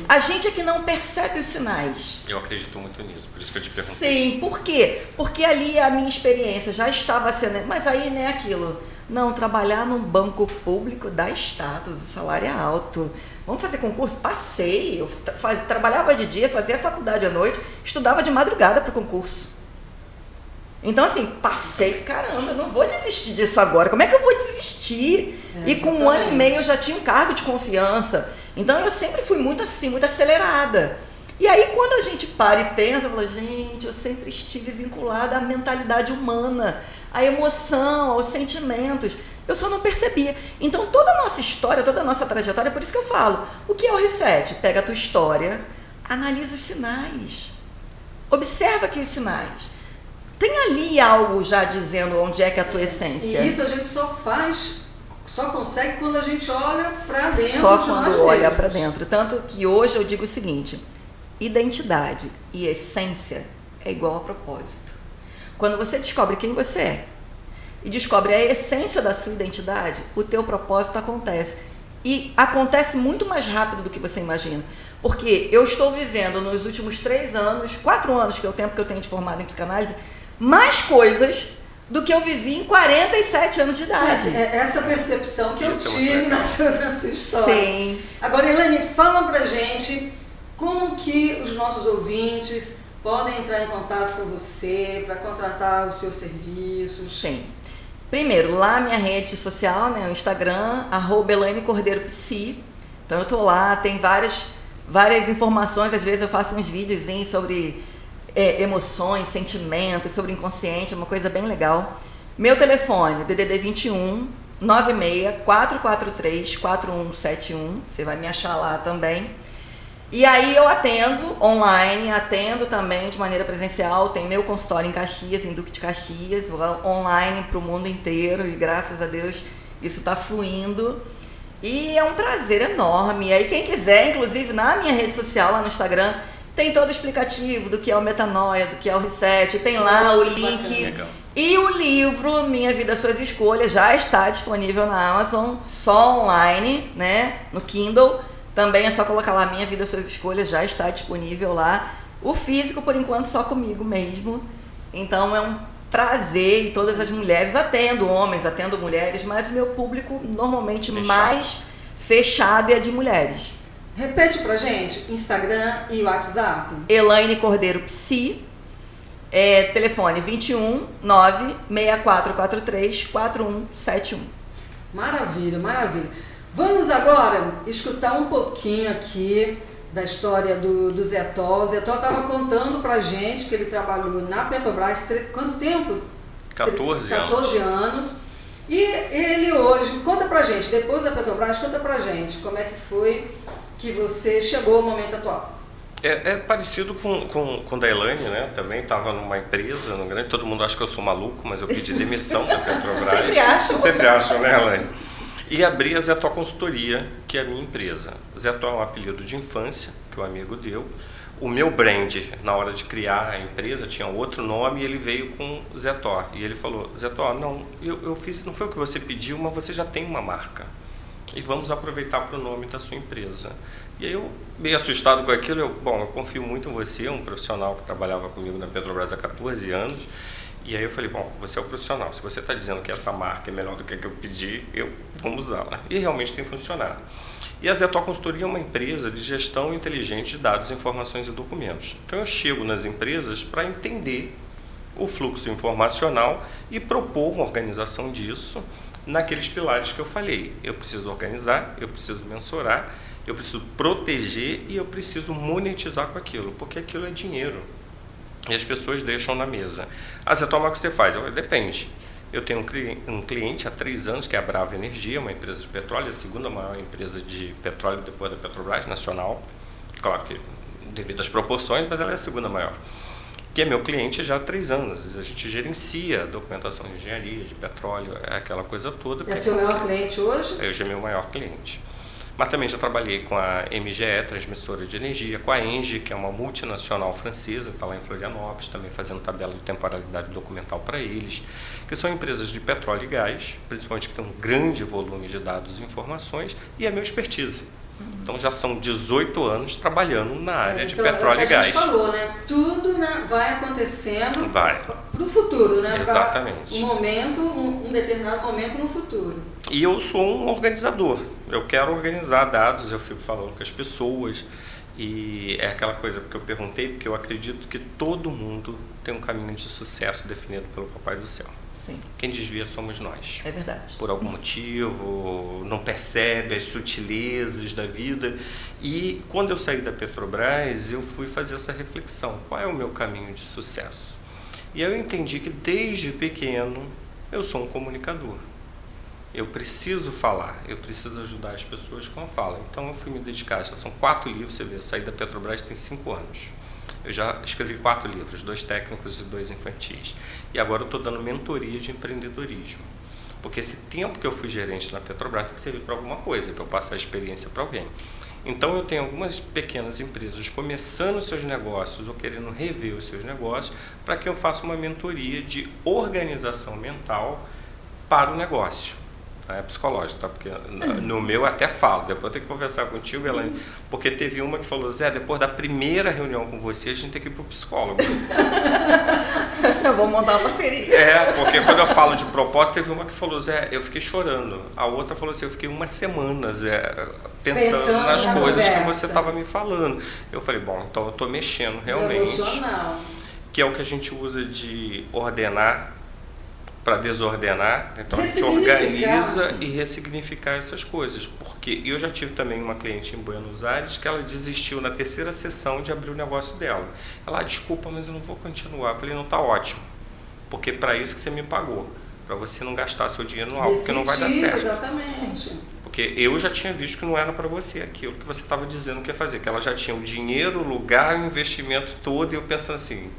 A gente é que não percebe os sinais. Eu acredito muito nisso, por isso que eu te perguntei. Sim, por quê? Porque ali a minha experiência já estava sendo... Mas aí, né, aquilo... Não, trabalhar num banco público dá status, o salário é alto. Vamos fazer concurso? Passei. Eu trabalhava de dia, fazia faculdade à noite, estudava de madrugada para o concurso. Então, assim, passei, caramba, eu não vou desistir disso agora. Como é que eu vou desistir? E com 1 ano e meio eu já tinha um cargo de confiança. Então, eu sempre fui muito assim, muito acelerada. E aí, quando a gente para e pensa, fala, gente, eu sempre estive vinculada à mentalidade humana, à emoção, aos sentimentos. Eu só não percebia. Então, toda a nossa história, toda a nossa trajetória, é por isso que eu falo, o que é o reset? Pega a tua história, analisa os sinais, observa aqui os sinais. tem ali algo já dizendo onde é que é a tua essência. E isso a gente só consegue quando a gente olha para dentro. Só de quando nós olha mesmos. para dentro. Tanto que hoje eu digo o seguinte: identidade e essência é igual a propósito. Quando você descobre quem você é e descobre a essência da sua identidade, o teu propósito acontece. E acontece muito mais rápido do que você imagina. Porque eu estou vivendo nos últimos 3 anos, 4 anos, que é o tempo que eu tenho de formada em psicanálise, mais coisas do que eu vivi em 47 anos de idade. É essa percepção que eu Isso é tive muito na sua história. Sim. Agora, Elaine, fala pra gente como que os nossos ouvintes podem entrar em contato com você para contratar os seus serviços. Sim. Primeiro, lá minha rede social, né, o Instagram, @ElaineCordeiroPsi. Então eu tô lá, tem várias informações, às vezes eu faço uns videozinhos sobre emoções, sentimentos, sobre inconsciente, é uma coisa bem legal. Meu telefone, DDD 21 96 443 4171, você vai me achar lá também. E aí eu atendo online, atendo também de maneira presencial, tem meu consultório em Caxias, em Duque de Caxias, online para o mundo inteiro, e graças a Deus isso está fluindo. E é um prazer enorme. E aí quem quiser, inclusive na minha rede social, lá no Instagram, tem todo o explicativo do que é o Metanoia, do que é o Reset, tem lá o link. Legal. E o livro Minha Vida, Suas Escolhas já está disponível na Amazon, só online, né, no Kindle. Também é só colocar lá Minha Vida, Suas Escolhas, já está disponível lá. O físico, por enquanto, só comigo mesmo. Então é um prazer, e todas as mulheres, atendo homens, atendo mulheres, mas o meu público normalmente mais fechado é de mulheres. Repete pra gente, Instagram e WhatsApp. Elaine Cordeiro Psi, telefone 21 96443 4171. Maravilha, maravilha. Vamos agora escutar um pouquinho aqui da história do Zé Tó. O Zé Tó estava contando pra gente que ele trabalhou na Petrobras, quanto tempo? 14 anos. E ele hoje, conta pra gente, depois da Petrobras, conta pra gente como é que foi que você chegou ao momento atual. É parecido com o da Elaine, né? Também estava numa empresa, no grande, todo mundo acha que eu sou maluco, mas eu pedi demissão da Petrobras. Sempre acham, né, Elaine? E abri a Zé Tó Consultoria, que é a minha empresa. Zé Tó é um apelido de infância que o amigo deu. O meu brand, na hora de criar a empresa, tinha outro nome e ele veio com Zé Tó. E ele falou, Zé Tó, não, eu fiz, não foi o que você pediu, mas você já tem uma marca. E vamos aproveitar para o nome da sua empresa. E aí eu, meio assustado com aquilo, eu confio muito em você, um profissional que trabalhava comigo na Petrobras há 14 anos. E aí eu falei, você é o profissional, se você está dizendo que essa marca é melhor do que a que eu pedi, vamos usá-la. E realmente tem funcionado. E a Zé Tó Consultoria é uma empresa de gestão inteligente de dados, informações e documentos. Então eu chego nas empresas para entender o fluxo informacional e propor uma organização disso naqueles pilares que eu falei. Eu preciso organizar, eu preciso mensurar, eu preciso proteger e eu preciso monetizar com aquilo, porque aquilo é dinheiro. E as pessoas deixam na mesa. A Zé Tó, o que você faz? Depende. Eu tenho um cliente há 3 anos, que é a Brava Energia, uma empresa de petróleo, a segunda maior empresa de petróleo depois da Petrobras, nacional. Claro que devido às proporções, mas ela é a segunda maior. Que é meu cliente já há 3 anos. A gente gerencia a documentação de engenharia, de petróleo, aquela coisa toda. É seu maior cliente hoje? Hoje é meu maior cliente. Mas também já trabalhei com a MGE, transmissora de energia, com a ENGIE, que é uma multinacional francesa, que está lá em Florianópolis, também fazendo tabela de temporalidade documental para eles, que são empresas de petróleo e gás, principalmente que têm um grande volume de dados e informações, e é meu expertise. Então já são 18 anos trabalhando na área de petróleo e gás. A gente falou, né? Tudo vai acontecendo para o futuro, né? Exatamente. Um determinado momento no futuro. E eu sou um organizador. Eu quero organizar dados, eu fico falando com as pessoas. E é aquela coisa que eu perguntei, porque eu acredito que todo mundo tem um caminho de sucesso definido pelo Papai do Céu. Sim. Quem desvia somos nós. É verdade. Por algum motivo, não percebe as sutilezas da vida. E quando eu saí da Petrobras, eu fui fazer essa reflexão. Qual é o meu caminho de sucesso? E aí eu entendi que desde pequeno eu sou um comunicador. Eu preciso falar, eu preciso ajudar as pessoas com a fala. Então eu fui me dedicar, já são 4 livros, você vê, eu saí da Petrobras tem 5 anos. Eu já escrevi 4 livros, 2 técnicos e 2 infantis. E agora eu estou dando mentoria de empreendedorismo. Porque esse tempo que eu fui gerente na Petrobras tem que servir para alguma coisa, para eu passar a experiência para alguém. Então eu tenho algumas pequenas empresas começando seus negócios ou querendo rever os seus negócios para que eu faça uma mentoria de organização mental para o negócio. É psicológico, tá? Porque no meu até falo, depois eu tenho que conversar contigo, Elaine, porque teve uma que falou, Zé, depois da primeira reunião com você, a gente tem que ir pro psicólogo. Eu vou montar uma parceria. Porque quando eu falo de propósito, teve uma que falou, Zé, eu fiquei chorando. A outra falou assim, eu fiquei uma semana, Zé, pensando nas coisas que você estava me falando. Eu falei, bom, então eu estou mexendo realmente. Emocional. Que é o que a gente usa de ordenar para desordenar, então a gente organiza e ressignificar essas coisas, porque eu já tive também uma cliente em Buenos Aires que ela desistiu na 3ª sessão de abrir o negócio dela. Ela, desculpa, mas eu não vou continuar. Eu falei, não, tá ótimo, porque para isso que você me pagou, para você não gastar seu dinheiro no algo, porque não vai dar certo. Exatamente. Porque eu já tinha visto que não era para você aquilo que você estava dizendo que ia fazer, que ela já tinha o dinheiro, o lugar, o investimento todo, e eu pensando assim,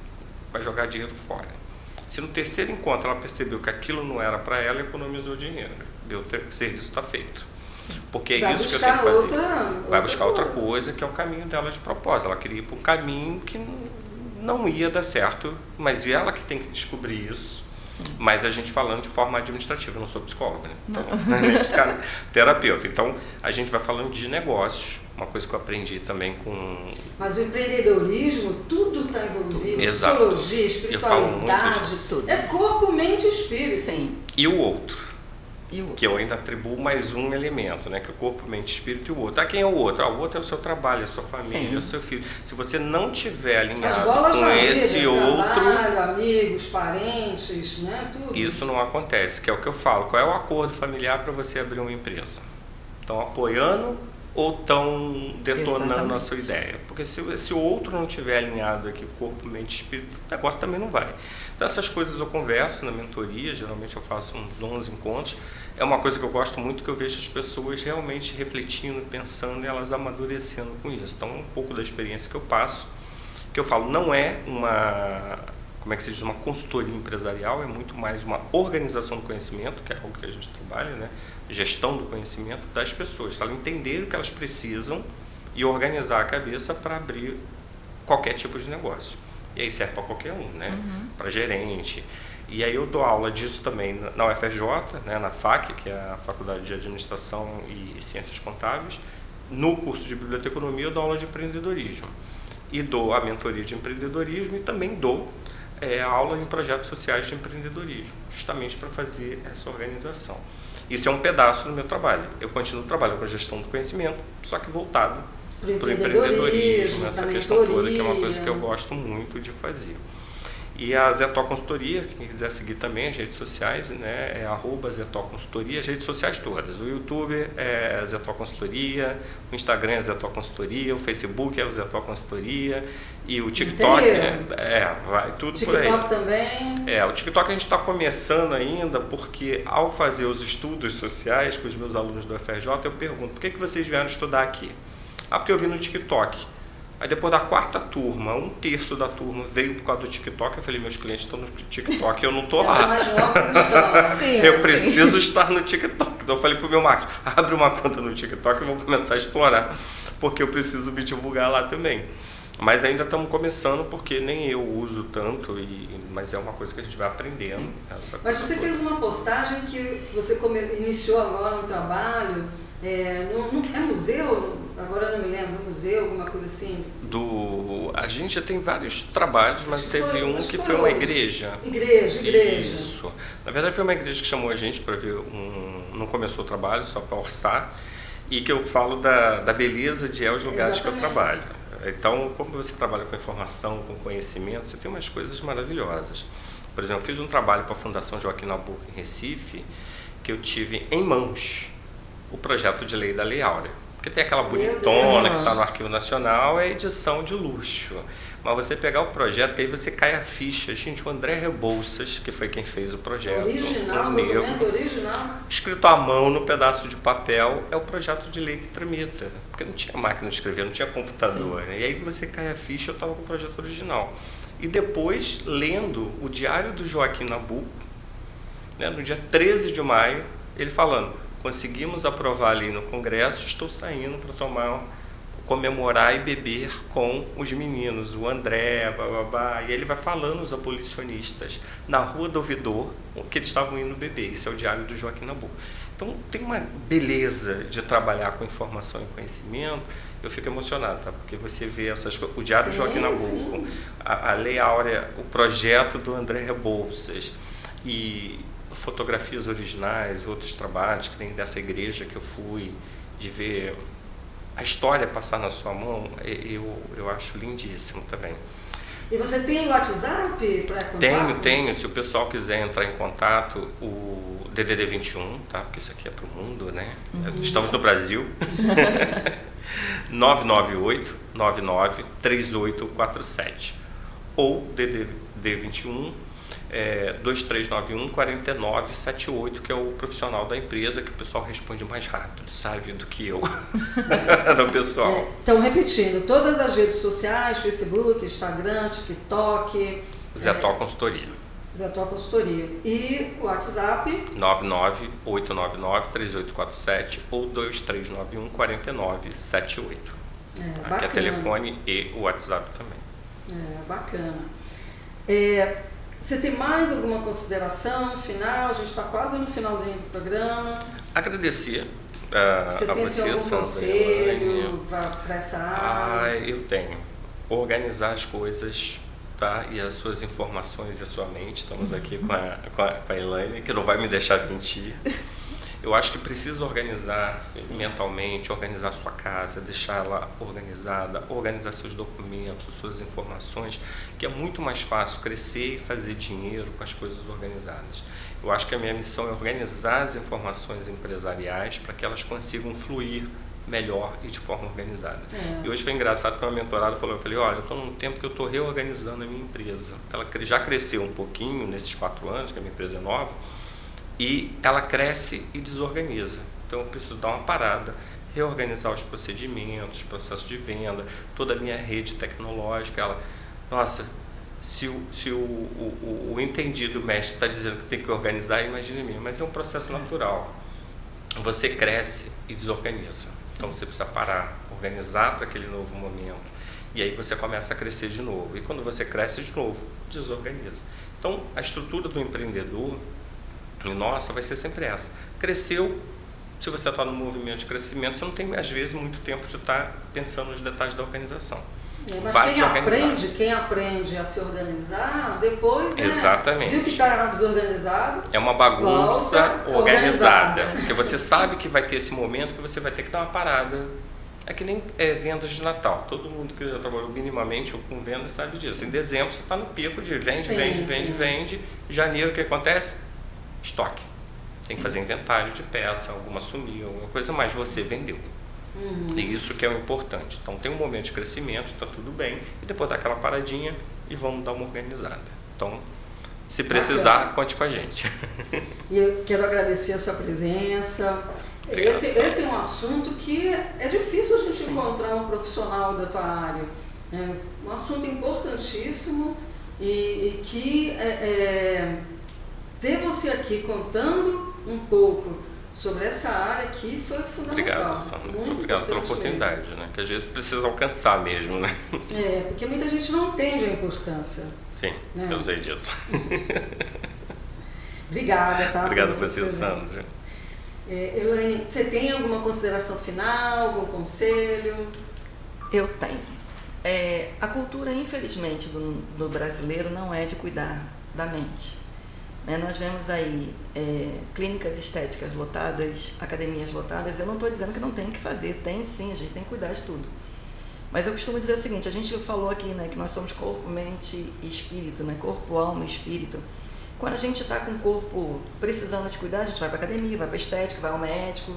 vai jogar dinheiro fora. Se no 3º encontro ela percebeu que aquilo não era para ela, economizou dinheiro. O serviço está feito. Porque é isso que eu tenho que fazer. Vai buscar outra coisa, que é o caminho dela de propósito. Ela queria ir para um caminho que não ia dar certo, mas ela que tem que descobrir isso. Mas a gente falando de forma administrativa, eu não sou psicóloga, né? Então, nem terapeuta. Então, a gente vai falando de negócios, uma coisa que eu aprendi também com... Mas o empreendedorismo, tudo está envolvido. Exato. Psicologia, espiritualidade, tudo. É corpo, mente e espírito. Sim. E o outro? Que eu ainda atribuo mais um elemento, né? Que é o corpo, mente, espírito e o outro. Quem é o outro? O outro é o seu trabalho, a sua família, o seu filho. Se você não tiver alinhado com esse outro... Trabalho, amigos, parentes, né? Tudo. Isso não acontece, que é o que eu falo. Qual é o acordo familiar para você abrir uma empresa? Estão apoiando ou estão detonando a sua ideia? Porque se o outro não tiver alinhado aqui, corpo, mente, espírito, o negócio também não vai. Então essas coisas eu converso na mentoria, geralmente eu faço uns 11 encontros. É uma coisa que eu gosto muito, que eu vejo as pessoas realmente refletindo, pensando e elas amadurecendo com isso. Então um pouco da experiência que eu passo, que eu falo, não é uma, como é que se diz, uma consultoria empresarial, é muito mais uma organização do conhecimento, que é algo que a gente trabalha, né? Gestão do conhecimento das pessoas, para elas entenderem o que elas precisam e organizar a cabeça para abrir qualquer tipo de negócio. E aí serve para qualquer um, né? Para gerente. E aí eu dou aula disso também na UFRJ, né? Na FAC, que é a Faculdade de Administração e Ciências Contábeis. No curso de Biblioteconomia eu dou aula de empreendedorismo. E dou a mentoria de empreendedorismo e também dou aula em projetos sociais de empreendedorismo, justamente para fazer essa organização. Isso é um pedaço do meu trabalho. Eu continuo trabalhando com a gestão do conhecimento, só que voltado para o empreendedorismo, essa questão toda, que é uma coisa que eu gosto muito de fazer. E a Zetó Consultoria, quem quiser seguir também as redes sociais, né, é @Zetó Consultoria, as redes sociais todas. O YouTube é Zetó Consultoria, o Instagram é Zetó Consultoria, o Facebook é o Zetó Consultoria e o TikTok vai tudo TikTok por aí. TikTok também? O TikTok a gente está começando ainda, porque ao fazer os estudos sociais com os meus alunos do UFRJ, eu pergunto, por que vocês vieram estudar aqui? Porque eu vi no TikTok. Aí depois da 4ª turma, 1/3 da turma veio por causa do TikTok. Eu falei, meus clientes estão no TikTok, eu não estou lá. Eu preciso estar no TikTok. Então eu falei para o meu marketing, abre uma conta no TikTok e vou começar a explorar, porque eu preciso me divulgar lá também. Mas ainda estamos começando, porque nem eu uso tanto, mas é uma coisa que a gente vai aprendendo. Mas você fez uma postagem que você iniciou agora um trabalho, é museu? Agora eu não me lembro, museu, alguma coisa assim? A gente já tem vários trabalhos, mas teve um que foi uma igreja. Igreja. Isso. Na verdade foi uma igreja que chamou a gente para ver não começou o trabalho, só para orçar, e que eu falo da beleza de os lugares que eu trabalho. Então, como você trabalha com informação, com conhecimento, você tem umas coisas maravilhosas. Por exemplo, eu fiz um trabalho para a Fundação Joaquim Nabuco em Recife, que eu tive em mãos o projeto de lei da Lei Áurea. Porque tem aquela bonitona que está no Arquivo Nacional, é edição de luxo. Mas você pegar o projeto, que aí você cai a ficha. Gente, o André Rebouças, que foi quem fez o projeto. Original, documento original. Escrito à mão no pedaço de papel, é o projeto de lei que tramita. Porque não tinha máquina de escrever, não tinha computador. Né? E aí você cai a ficha, eu estava com o projeto original. E depois, lendo o diário do Joaquim Nabuco, né, no dia 13 de maio, ele falando, conseguimos aprovar ali no Congresso, estou saindo para comemorar e beber com os meninos, o André, bababá, e ele vai falando os abolicionistas na Rua do Ouvidor, que eles estavam indo beber. Isso é o diário do Joaquim Nabuco. Então tem uma beleza de trabalhar com informação e conhecimento. Eu fico emocionado, tá? Porque você vê essas coisas, o diário do Joaquim Nabuco, a Lei Áurea, o projeto do André Rebouças e fotografias originais, outros trabalhos, que nem dessa igreja que eu fui, de ver a história passar na sua mão, eu acho lindíssimo também. E você tem o WhatsApp para contato? Tenho. Se o pessoal quiser entrar em contato, o DDD 21, tá? Porque isso aqui é para o mundo, né? Estamos no Brasil. 998-993847. Ou DDD 21, 2391-4978, que é o profissional da empresa, que o pessoal responde mais rápido, sabe, do que eu, do pessoal. Então, repetindo, todas as redes sociais, Facebook, Instagram, TikTok... Zetó Consultoria. Zetó Consultoria. E o WhatsApp? 998993847 ou 2391-4978. Aqui é telefone e o WhatsApp também. Bacana. Você tem mais alguma consideração final? A gente está quase no finalzinho do programa. Agradecer você a tem você, algum Sandra. Conselho para essa área? Eu tenho. Organizar as coisas, tá? E as suas informações e a sua mente. Estamos aqui com a Elaine, que não vai me deixar mentir. Eu acho que precisa organizar-se mentalmente, organizar a sua casa, deixar ela organizada, organizar seus documentos, suas informações, que é muito mais fácil crescer e fazer dinheiro com as coisas organizadas. Eu acho que a minha missão é organizar as informações empresariais para que elas consigam fluir melhor e de forma organizada. E hoje foi engraçado que uma mentorada falou, eu falei, olha, eu estou num tempo que eu estou reorganizando a minha empresa. Ela já cresceu um pouquinho nesses 4 anos, que a minha empresa é nova, e ela cresce e desorganiza. Então eu preciso dar uma parada, reorganizar os procedimentos, processos de venda, toda a minha rede tecnológica. Nossa, se o entendido mestre está dizendo que tem que organizar, imagine mim, mas é um processo natural. Você cresce e desorganiza. Então você precisa parar, organizar para aquele novo momento. E aí você começa a crescer de novo. E quando você cresce de novo, desorganiza. Então a estrutura do empreendedor, nossa, vai ser sempre essa. Cresceu, se você está no movimento de crescimento, você não tem, às vezes, muito tempo de estar pensando nos detalhes da organização. Mas quem aprende a se organizar, depois, né, exatamente, viu que está desorganizado, é uma bagunça organizada. Porque você sabe que vai ter esse momento que você vai ter que dar uma parada. É que nem vendas de Natal. Todo mundo que já trabalhou minimamente ou com vendas sabe disso. Em dezembro você está no pico de vende. Janeiro, o que acontece? Estoque. Tem que fazer inventário de peça, alguma sumiu, alguma coisa, mas você vendeu. E isso que é o importante. Então tem um momento de crescimento, está tudo bem, e depois dá aquela paradinha e vamos dar uma organizada. Então, se precisar, conte com a gente. E eu quero agradecer a sua presença. Esse é um assunto que é difícil a gente encontrar um profissional da tua área. É um assunto importantíssimo e que ter você aqui contando um pouco sobre essa área aqui foi fundamental. Obrigado, Sandra. Obrigado pela oportunidade, né? Que às vezes precisa alcançar mesmo, né? Porque muita gente não entende a importância. Sim, né? Eu sei disso. Obrigada, tá? Obrigado a você, Sandra. Elaine, você tem alguma consideração final, algum conselho? Eu tenho. A cultura, infelizmente, do brasileiro não é de cuidar da mente. Nós vemos aí clínicas estéticas lotadas, academias lotadas. Eu não estou dizendo que não tem que fazer, tem sim, a gente tem que cuidar de tudo. Mas eu costumo dizer o seguinte, a gente falou aqui, né, que nós somos corpo, mente e espírito, né, corpo, alma e espírito. Quando a gente está com o corpo precisando de cuidar, a gente vai para a academia, vai para a estética, vai ao médico.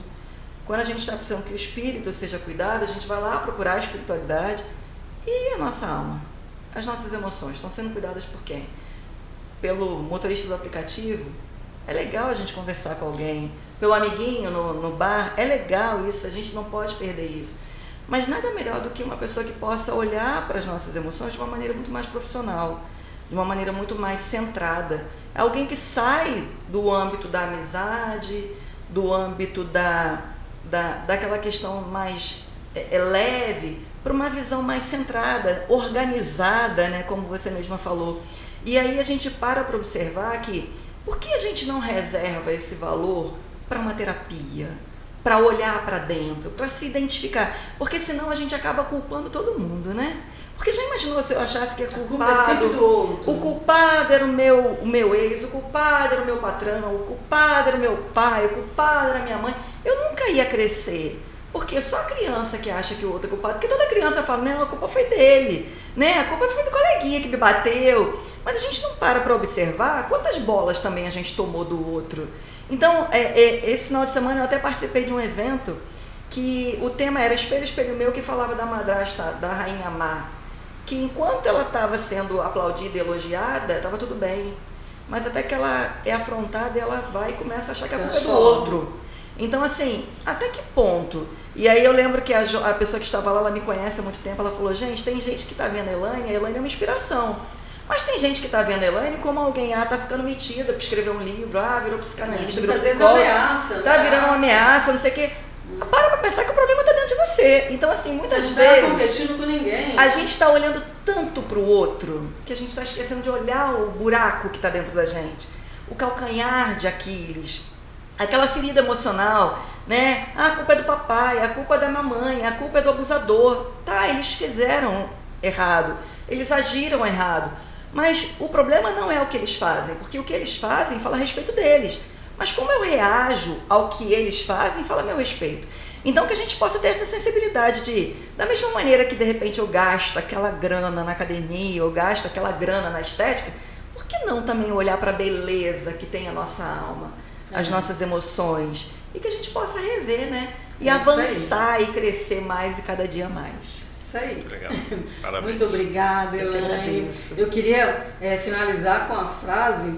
Quando a gente está precisando que o espírito seja cuidado, a gente vai lá procurar a espiritualidade. E a nossa alma? as nossas emoções estão sendo cuidadas por quem? Pelo motorista do aplicativo? É legal a gente conversar com alguém. Pelo amiguinho no bar? É legal isso, a gente não pode perder isso. Mas nada melhor do que uma pessoa que possa olhar para as nossas emoções de uma maneira muito mais profissional, de uma maneira muito mais centrada. É alguém que sai do âmbito da amizade, do âmbito daquela questão mais leve, para uma visão mais centrada, organizada, né, como você mesma falou. E aí a gente para observar que, por que a gente não reserva esse valor para uma terapia? Para olhar para dentro, para se identificar. Porque senão a gente acaba culpando todo mundo, né? Porque já imaginou se eu achasse que a culpa é sempre do outro. O culpado era o meu ex, o culpado era o meu patrão, o culpado era o meu pai, o culpado era a minha mãe. Eu nunca ia crescer. Porque só a criança que acha que o outro é culpado. Porque toda criança fala, não, a culpa foi dele, né? A culpa foi do coleguinha que me bateu. Mas a gente não para observar quantas bolas também a gente tomou do outro. Então, esse final de semana eu até participei de um evento que o tema era Espelho, Espelho Meu, que falava da madrasta da Rainha Má, que enquanto ela estava sendo aplaudida e elogiada, estava tudo bem, mas até que ela é afrontada, ela vai e começa a achar que a culpa é do outro. Então, assim, até que ponto? E aí eu lembro que a pessoa que estava lá, ela me conhece há muito tempo, ela falou, gente, tem gente que está vendo a Elaine é uma inspiração. Mas tem gente que está vendo a Elaine como alguém, está ficando metida, porque escreveu um livro, virou psicanalista, virou psicóloga, está virando uma ameaça, não sei o quê. Para pensar que o problema está dentro de você. Então, assim, muitas vezes... Você não está competindo com ninguém. A gente está olhando tanto para o outro, que a gente está esquecendo de olhar o buraco que está dentro da gente. O calcanhar de Aquiles, aquela ferida emocional, né? A culpa é do papai, a culpa é da mamãe, a culpa é do abusador. Tá, eles fizeram errado, eles agiram errado. Mas o problema não é o que eles fazem, porque o que eles fazem fala a respeito deles. Mas como eu reajo ao que eles fazem, fala a meu respeito. Então que a gente possa ter essa sensibilidade de, da mesma maneira que de repente eu gasto aquela grana na academia, eu gasto aquela grana na estética, por que não também olhar para a beleza que tem a nossa alma, as nossas emoções, e que a gente possa rever, né? E avançar e crescer mais e cada dia mais. Isso aí. Muito legal. Parabéns. Muito obrigada, Elaine. Eu queria finalizar com a frase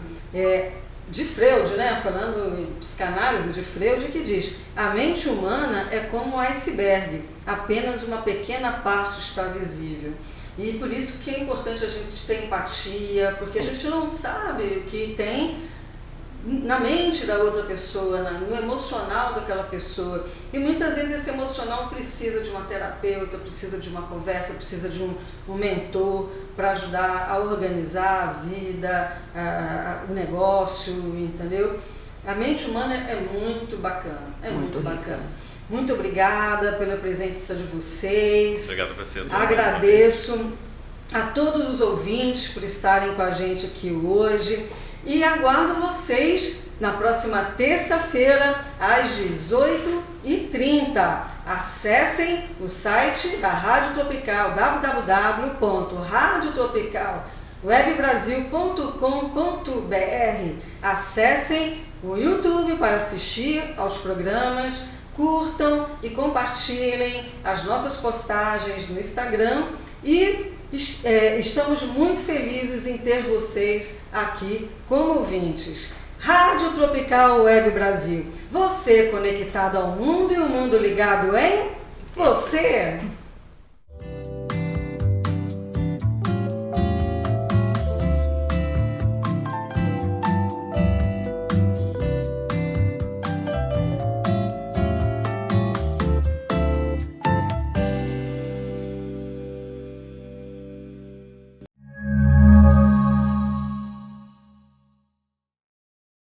de Freud, né? Falando em psicanálise de Freud, que diz: a mente humana é como um iceberg, apenas uma pequena parte está visível. E por isso que é importante a gente ter empatia, porque a gente não sabe o que tem na mente da outra pessoa, no emocional daquela pessoa. E muitas vezes esse emocional precisa de uma terapeuta, precisa de uma conversa, precisa de um mentor para ajudar a organizar a vida, o negócio, entendeu? A mente humana é muito bacana, muito bacana. Muito obrigada pela presença de vocês. Obrigado a vocês. Agradeço a todos os ouvintes por estarem com a gente aqui hoje. E aguardo vocês na próxima terça-feira, às 18h30. Acessem o site da Rádio Tropical, www.radiotropicalwebbrasil.com.br. Acessem o YouTube para assistir aos programas, curtam e compartilhem as nossas postagens no Instagram e estamos muito felizes em ter vocês aqui como ouvintes. Rádio Tropical Web Brasil. Você conectado ao mundo e o mundo ligado em você.